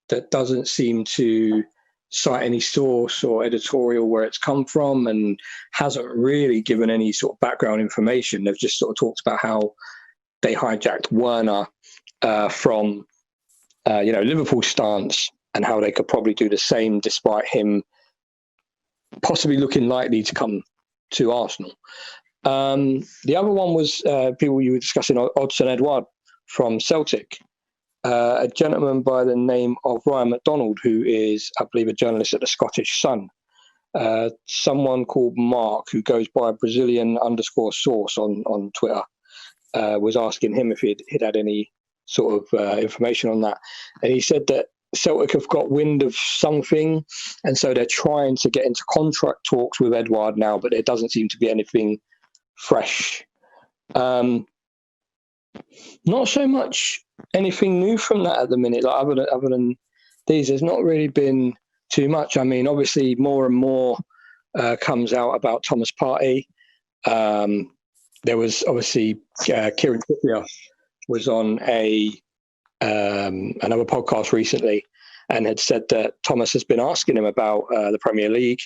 that doesn't seem to cite any source or editorial where it's come from and hasn't really given any sort of background information. They've just sort of talked about how they hijacked Werner from Liverpool's stance and how they could probably do the same despite him possibly looking likely to come to Arsenal. The other one was people you were discussing, Odsonne Edouard from Celtic, a gentleman by the name of Ryan Mcdonald, who is, I believe, a journalist at the Scottish Sun. Someone called Mark, who goes by Brazilian_source on Twitter, was asking him if he'd had any sort of information on that. And he said that Celtic have got wind of something, and so they're trying to get into contract talks with Edouard now, but there doesn't seem to be anything fresh. Not so much anything new from that at the minute, like other than these. There's not really been too much. I mean, obviously more and more comes out about Thomas Partey. There was obviously Kieran Trippier was on another podcast recently and had said that Thomas has been asking him about the Premier League,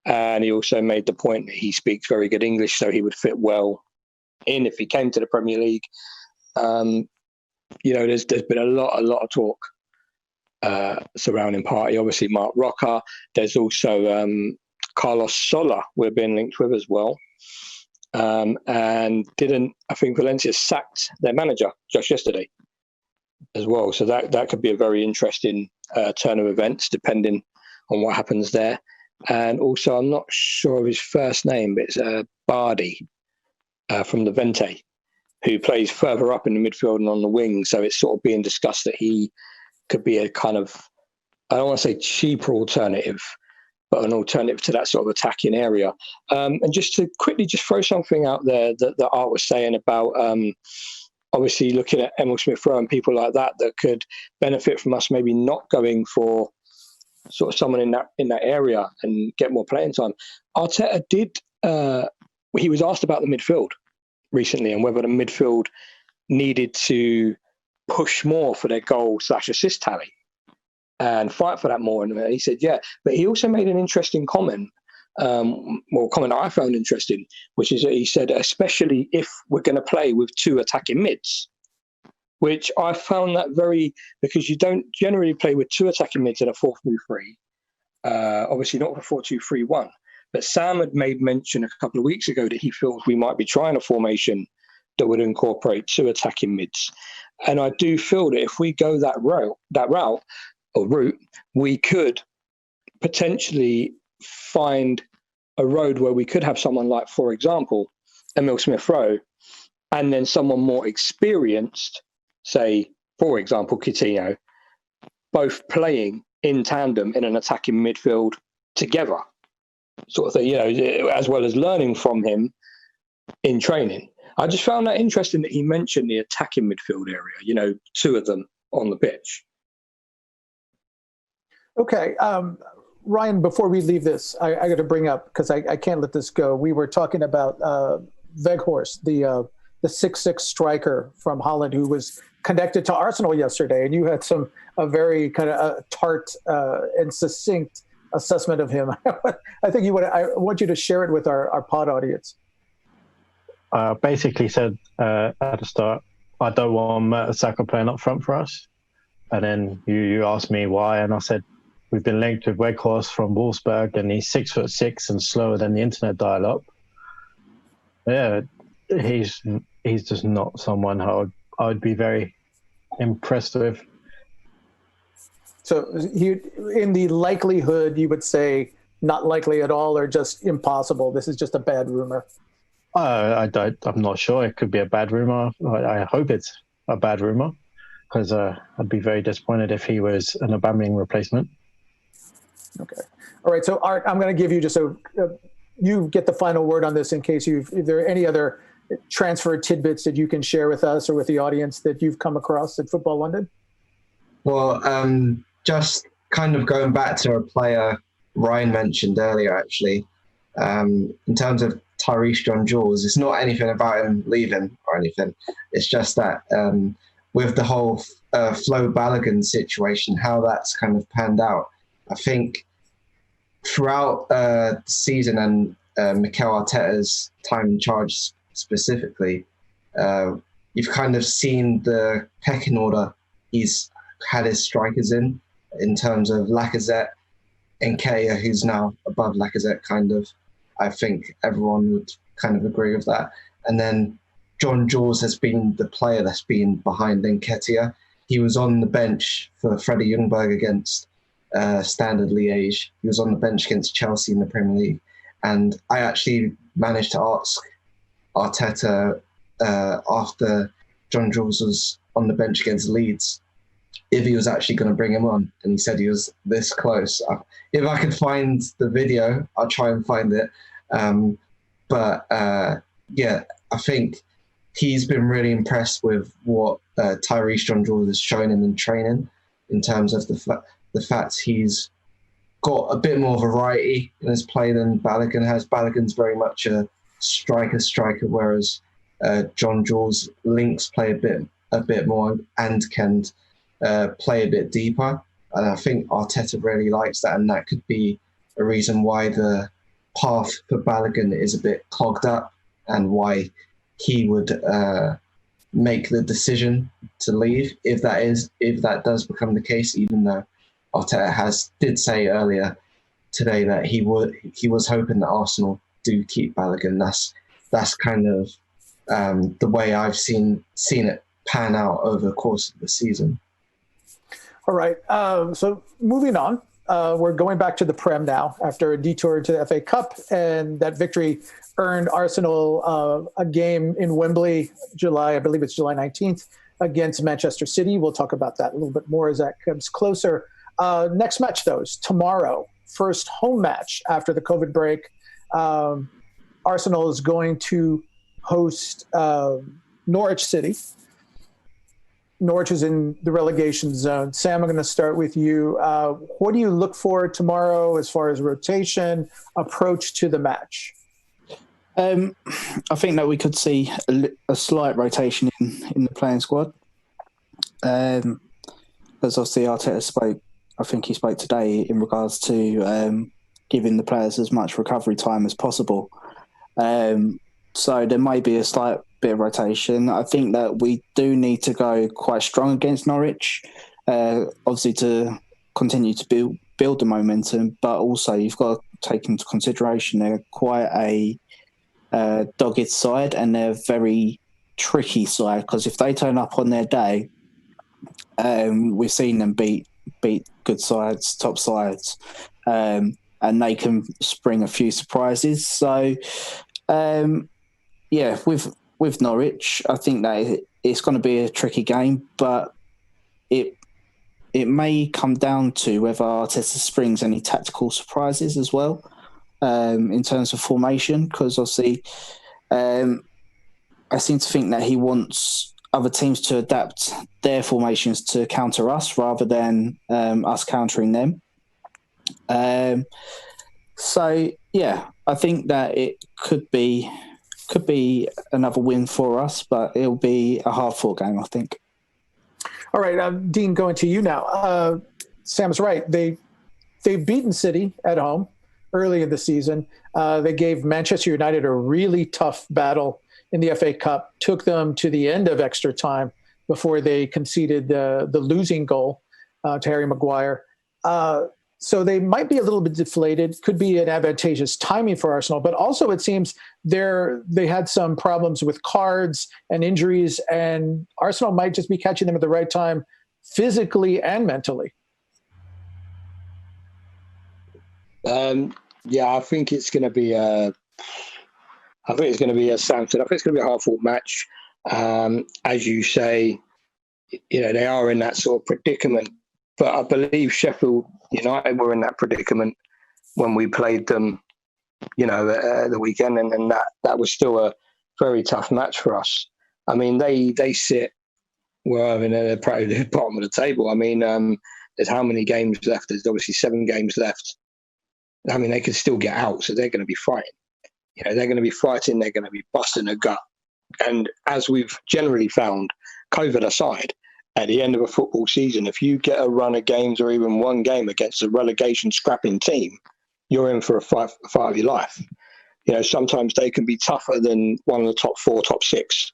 and he also made the point that he speaks very good English, so he would fit well in if he came to the Premier League. There's been a lot of talk surrounding Partey. Obviously, Mark Roca. There's also Carlos Sola we're being linked with as well. And I think Valencia sacked their manager just yesterday as well. So that could be a very interesting turn of events, depending on what happens there. And also, I'm not sure of his first name, but it's Bardi from the Vente, who plays further up in the midfield and on the wing. So it's sort of being discussed that he could be a kind of, I don't want to say cheaper alternative, but an alternative to that sort of attacking area. And just to quickly just throw something out there that Art was saying about obviously looking at Emil Smith-Rowe and people like that could benefit from us maybe not going for sort of someone in that area and get more playing time. Arteta did, he was asked about the midfield recently and whether the midfield needed to push more for their goal/assist tally and fight for that more. And he said, yeah. But he also made an interesting comment, comment I found interesting, which is that he said, especially if we're going to play with two attacking mids, which I found that because you don't generally play with two attacking mids in a 4-3-3, obviously not with a 4-2-3-1. But Sam had made mention a couple of weeks ago that he feels we might be trying a formation that would incorporate two attacking mids. And I do feel that if we go that route, we could potentially find a road where we could have someone like, for example, Emil Smith-Rowe, and then someone more experienced, say, for example, Coutinho, both playing in tandem in an attacking midfield together, sort of thing, as well as learning from him in training. I just found that interesting that he mentioned the attacking midfield area, two of them on the pitch. Okay. Ryan, before we leave this, I got to bring up, because I can't let this go. We were talking about Weghorst, the 6'6" striker from Holland who was connected to Arsenal yesterday, and you had a very kind of tart and succinct assessment of him. I think I want you to share it with our pod audience. Basically said at the start, I don't want Mertesacker playing up front for us. And then you asked me why, and I said, we've been linked with Weghorst from Wolfsburg, and he's 6'6" and slower than the internet dial-up. Yeah, he's just not someone I would be very impressed with. So in the likelihood, you would say not likely at all, or just impossible? This is just a bad rumor. I'm not sure. It could be a bad rumor. I hope it's a bad rumor, because I'd be very disappointed if he was an Aubameyang replacement. Okay. All right. So, Art, I'm going to give you you get the final word on this in case if there are any other transfer tidbits that you can share with us or with the audience that you've come across at Football London. Well, just kind of going back to a player Ryan mentioned earlier, actually, in terms of Tyrese John-Jules, it's not anything about him leaving or anything. It's just that with the whole Flo Balogun situation, how that's kind of panned out, I think throughout the season and Mikel Arteta's time in charge specifically, you've kind of seen the pecking order he's had his strikers in terms of Lacazette, Nketiah, who's now above Lacazette kind of, I think everyone would kind of agree with that. And then John Jules has been the player that's been behind Nketiah. He was on the bench for Freddie Ljungberg against Standard Liège. He was on the bench against Chelsea in the Premier League. And I actually managed to ask Arteta after John Jules was on the bench against Leeds if he was actually going to bring him on. And he said he was this close. If I could find the video, I'll try and find it. Yeah, I think he's been really impressed with what Tyrese John Jules has shown him in training in terms of the fact he's got a bit more variety in his play than Balogun has. Balogun's very much a striker, whereas John Jules links play a bit more and can play a bit deeper. And I think Arteta really likes that, and that could be a reason why the path for Balogun is a bit clogged up and why he would make the decision to leave if that does become the case, even though Arteta did say earlier today that he was hoping that Arsenal do keep Balogun. That's kind of the way I've seen it pan out over the course of the season. All right. So moving on, we're going back to the Prem now after a detour to the FA Cup, and that victory earned Arsenal a game in Wembley, I believe it's July 19th, against Manchester City. We'll talk about that a little bit more as that comes closer. Next match, though, is tomorrow. First home match after the COVID break. Arsenal is going to host Norwich City. Norwich is in the relegation zone. Sam, I'm going to start with you. What do you look for tomorrow as far as rotation, approach to the match? I think that we could see a slight rotation in the playing squad. As obviously Arteta spoke, I think he spoke today in regards to giving the players as much recovery time as possible. So there may be a slight bit of rotation. I think that we do need to go quite strong against Norwich, obviously to continue to build the momentum, but also you've got to take into consideration they're quite a dogged side and they're a very tricky side, because if they turn up on their day, we've seen them beat good sides, top sides, and they can spring a few surprises. So, with Norwich, I think that it's going to be a tricky game, but it may come down to whether Arteta springs any tactical surprises as well in terms of formation, because obviously I seem to think that he wants other teams to adapt their formations to counter us rather than us countering them. So yeah, I think that it could be another win for us, but it'll be a hard-fought game, I think. All right, Dean, going to you now. Sam's right. They've beaten City at home early in the season. They gave Manchester United a really tough battle in the FA Cup, took them to the end of extra time before they conceded the losing goal to Harry Maguire. So they might be a little bit deflated, could be an advantageous timing for Arsenal, but also it seems they had some problems with cards and injuries, and Arsenal might just be catching them at the right time physically and mentally. I think it's going to be Samson. I think it's going to be a hard-fought match. As you say, they are in that sort of predicament. But I believe Sheffield United were in that predicament when we played them, the weekend, and that was still a very tough match for us. I mean, they sit they're probably the bottom of the table. I mean, there's how many games left? There's obviously 7 games left. I mean, they could still get out, so they're going to be fighting. They're going to be fighting. They're going to be busting a gut. And as we've generally found, COVID aside, at the end of a football season, if you get a run of games or even one game against a relegation scrapping team, you're in for a fight of your life. Sometimes they can be tougher than one of the top 4, top 6.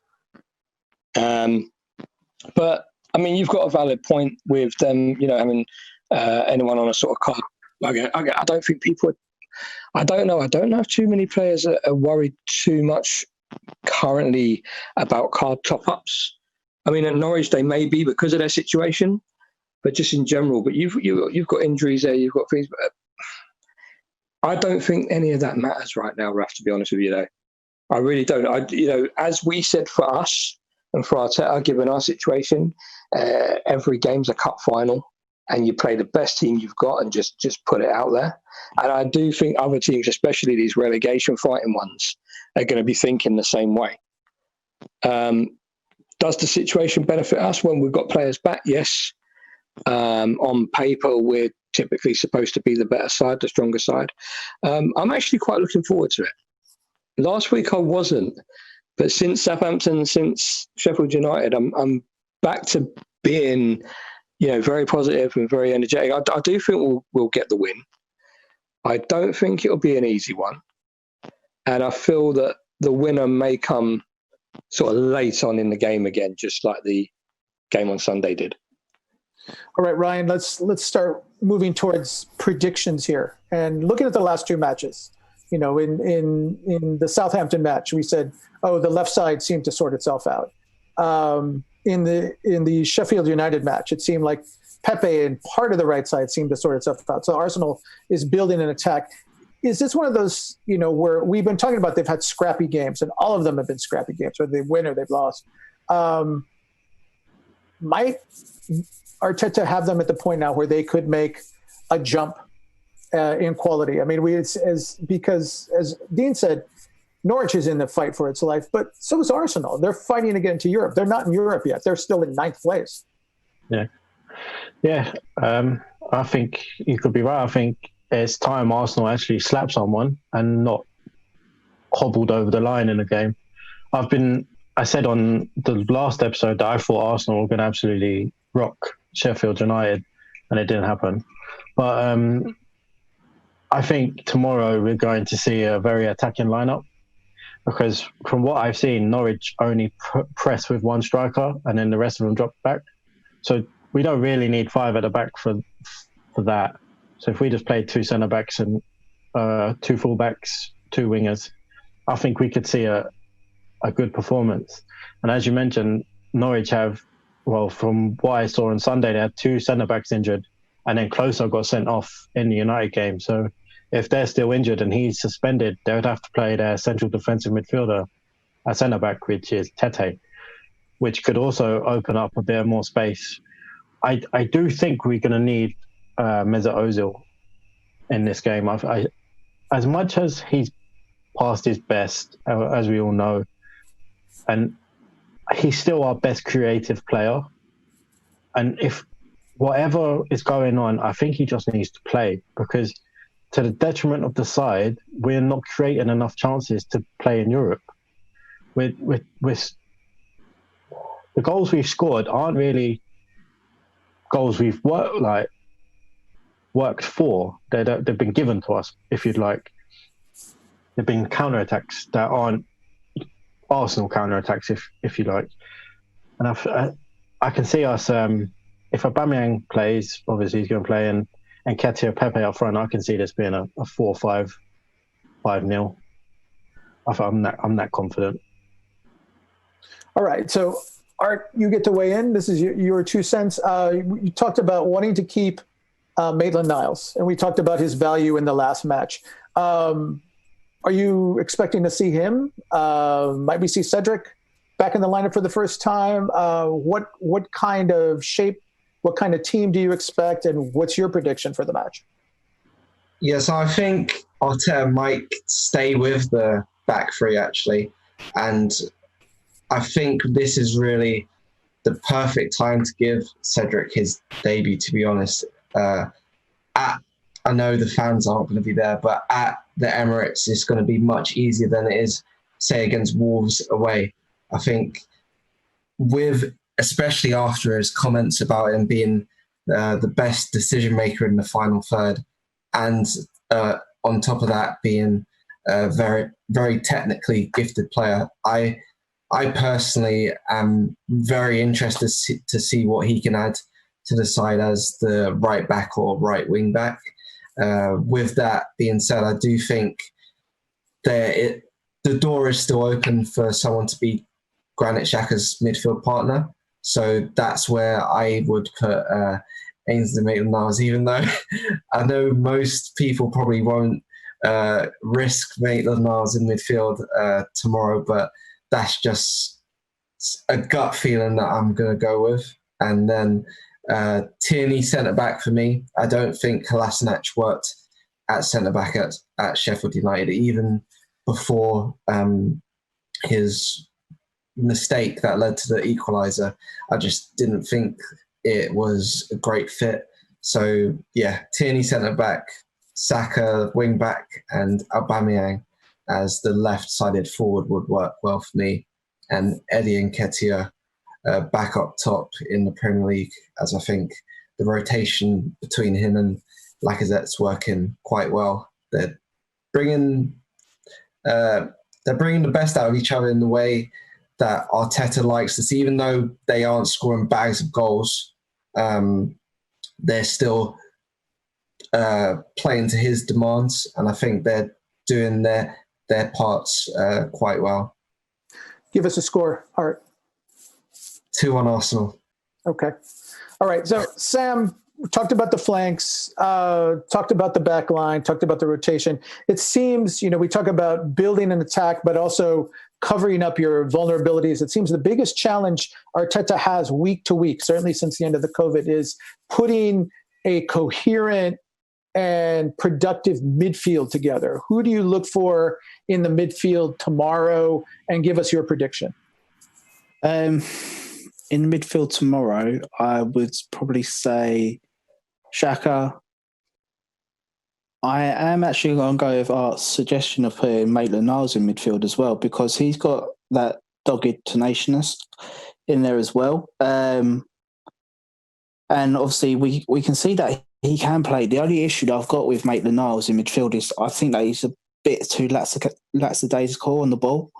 But I mean, you've got a valid point with them. Anyone on a sort of card. I don't think people I don't know. I don't know if too many players are worried too much currently about card top-ups. I mean, at Norwich, they may be because of their situation, but just in general. But you've got injuries there, you've got things. But I don't think any of that matters right now, Raf, to be honest with you, though. I really don't. As we said for us and for Arteta, given our situation, every game's a cup final, and you play the best team you've got and just put it out there. And I do think other teams, especially these relegation fighting ones, are going to be thinking the same way. Does the situation benefit us when we've got players back? Yes. On paper, we're typically supposed to be the better side, the stronger side. I'm actually quite looking forward to it. Last week I wasn't, but since Southampton, since Sheffield United, I'm back to being, very positive and very energetic. I do think we'll get the win. I don't think it'll be an easy one, and I feel that the winner may come sort of late on in the game again, just like the game on Sunday did. All right, Ryan, let's start moving towards predictions here and looking at the last two matches. In the Southampton match, we said, the left side seemed to sort itself out. In the Sheffield United match, it seemed like Pepe and part of the right side seemed to sort itself out. So Arsenal is building an attack. Is this one of those, where we've been talking about they've had scrappy games, and all of them have been scrappy games, whether they win or they've lost? Might Arteta have them at the point now where they could make a jump in quality? I mean, because as Dean said, Norwich is in the fight for its life, but so is Arsenal. They're fighting to get into Europe. They're not in Europe yet. They're still in 9th place. Yeah. I think you could be right. I think it's time Arsenal actually slap someone and not hobbled over the line in a game. I said on the last episode that I thought Arsenal were going to absolutely rock Sheffield United, and it didn't happen. But I think tomorrow we're going to see a very attacking lineup, because from what I've seen, Norwich only press with one striker and then the rest of them drop back. So we don't really need 5 at the back for that. So if we just play 2 centre-backs and 2 full-backs, 2 wingers, I think we could see a good performance. And as you mentioned, Norwich have, from what I saw on Sunday, they had 2 centre-backs injured, and then Klose got sent off in the United game. So if they're still injured and he's suspended, they would have to play their central defensive midfielder, a centre-back, which is Tete, which could also open up a bit more space. I do think we're going to need Mesut Ozil in this game. As much as he's past his best, as we all know, and he's still our best creative player. And if whatever is going on, I think he just needs to play, because to the detriment of the side, we're not creating enough chances to play in Europe. With the goals we've scored aren't really goals we've worked for. They've been given to us, if you'd like. They've been counterattacks that aren't Arsenal counterattacks, if you like. And I can see us, if Aubameyang plays, obviously he's going to play, and Nketiah, Pepe up front, I can see this being a 4-5-0. I'm that confident. All right, so Art, you get to weigh in. This is your 2 cents. You talked about wanting to keep Maitland-Niles, and we talked about his value in the last match. Are you expecting to see him? Might we see Cedric back in the lineup for the first time? What kind of shape, what kind of team do you expect, and what's your prediction for the match? Yes, I think Arteta might stay with the back 3, actually. And I think this is really the perfect time to give Cedric his debut, to be honest. I know the fans aren't going to be there, but at the Emirates, it's going to be much easier than it is, say, against Wolves away. I think especially after his comments about him being the best decision maker in the final third, and on top of that being a very, very technically gifted player, I personally am very interested to see what he can add to the side as the right back or right wing back. with that being said, I do think the door is still open for someone to be Granit Xhaka's midfield partner. So that's where I would put Ainsley Maitland-Niles, even though I know most people probably won't risk Maitland-Niles in midfield tomorrow, but that's just a gut feeling that I'm going to go with. And then Tierney centre-back for me. I don't think Kolasinac worked at centre-back at Sheffield United, even before his mistake that led to the equaliser. I just didn't think it was a great fit. So, yeah, Tierney centre-back, Saka wing-back, and Aubameyang as the left-sided forward would work well for me. And Eddie Nketiah back up top in the Premier League, as I think the rotation between him and Lacazette's working quite well. They're bringing the best out of each other in the way that Arteta likes to see. Even though they aren't scoring bags of goals, they're still playing to his demands, and I think they're doing their parts quite well. Give us a score, Art. 2-1 Arsenal. Okay. All right. So, Sam, talked about the flanks, talked about the back line, talked about the rotation. It seems, we talk about building an attack, but also covering up your vulnerabilities. It seems the biggest challenge Arteta has week to week, certainly since the end of the COVID, is putting a coherent and productive midfield together. Who do you look for in the midfield tomorrow, and give us your prediction? In the midfield tomorrow, I would probably say Xhaka. I am actually going to go with our suggestion of putting Maitland-Niles in midfield as well, because he's got that dogged tenaciousness in there as well. And obviously we can see that he can play. The only issue that I've got with Maitland-Niles in midfield is I think that he's a bit too lackadaisical on the ball.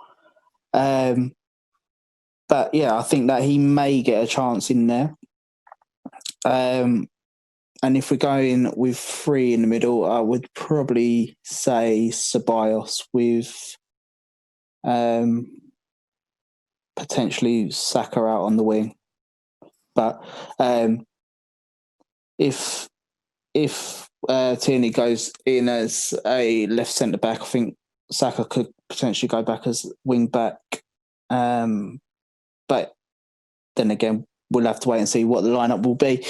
But yeah, I think that he may get a chance in there. And if we're going with 3 in the middle, I would probably say Ceballos with potentially Saka out on the wing. But if Tierney goes in as a left centre back, I think Saka could potentially go back as wing back. But then again, we'll have to wait and see what the lineup will be.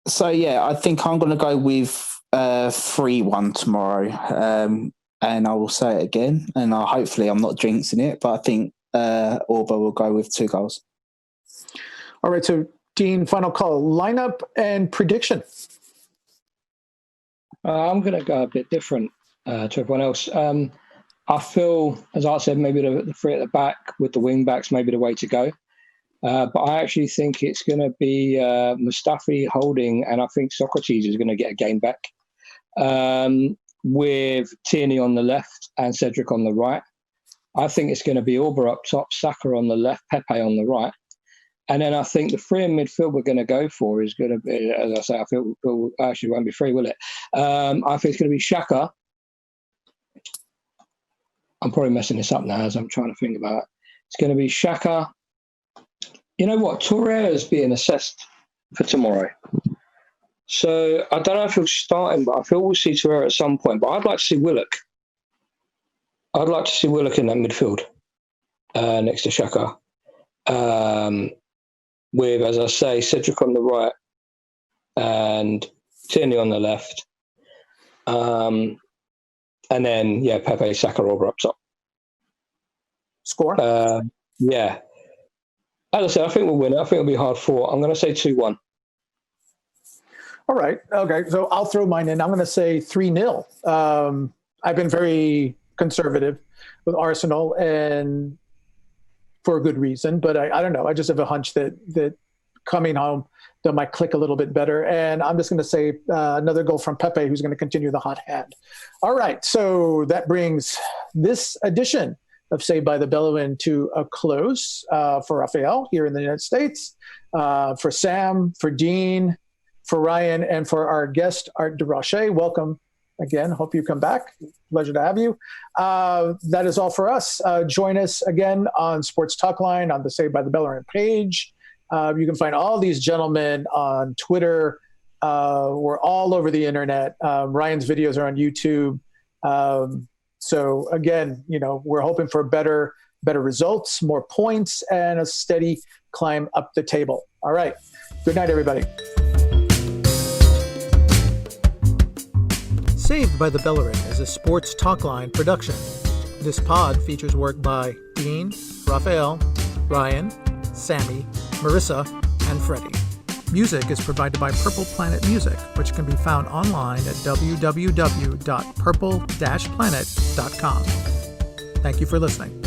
So yeah, I think I'm going to go with 3-1 tomorrow. And I will say it again, and hopefully I'm not jinxing it, but I think Orba will go with 2 goals. All right, so Dean, final call. Lineup and prediction. I'm going to go a bit different to everyone else. I feel, as Art said, maybe the 3 at the back with the wing backs may be the way to go. But I actually think it's going to be Mustafi holding, and I think Socrates is going to get a game back with Tierney on the left and Cedric on the right. I think it's going to be Orba up top, Saka on the left, Pepe on the right. And then I think the 3 in midfield we're going to go for is going to be, as I say, I feel actually won't be 3, will it? I think it's going to be Xhaka. I'm probably messing this up now as I'm trying to think about it. It's going to be Xhaka. You know what? Torreira is being assessed for tomorrow. So I don't know if he'll start him, but I feel we'll see Torreira at some point. But I'd like to see Willock. I'd like to see Willock in that midfield next to Xhaka. With, as I say, Cedric on the right and Tierney on the left. And then, yeah, Pepe, Saka, Orba up top. Score? Yeah. As I said, I think we'll win it. I think it'll be hard fought. I'm going to say 2-1. All right. Okay. So I'll throw mine in. I'm going to say 3-0. I've been very conservative with Arsenal, and for a good reason, but I don't know. I just have a hunch that coming home, that might click a little bit better. And I'm just going to say another goal from Pepe, who's going to continue the hot hand. All right. So that brings this edition of Saved by the Bellerin to a close for Rafael here in the United States, for Sam, for Dean, For Ryan and for our guest, Art de Roche, welcome again. Hope you come back. Pleasure to have you. That is all for us. Join us again on Sports Talkline on the Saved by the Bellerin page. You can find all these gentlemen on Twitter. We're all over the internet. Ryan's videos are on YouTube. So again, we're hoping for better results, more points, and a steady climb up the table. All right. Good night, everybody. Saved by the Bellerin is a Sports Talkline production. This pod features work by Dean, Raphael, Ryan, Sammy, Marissa, and Freddie. Music is provided by Purple Planet Music, which can be found online at www.purple-planet.com. Thank you for listening.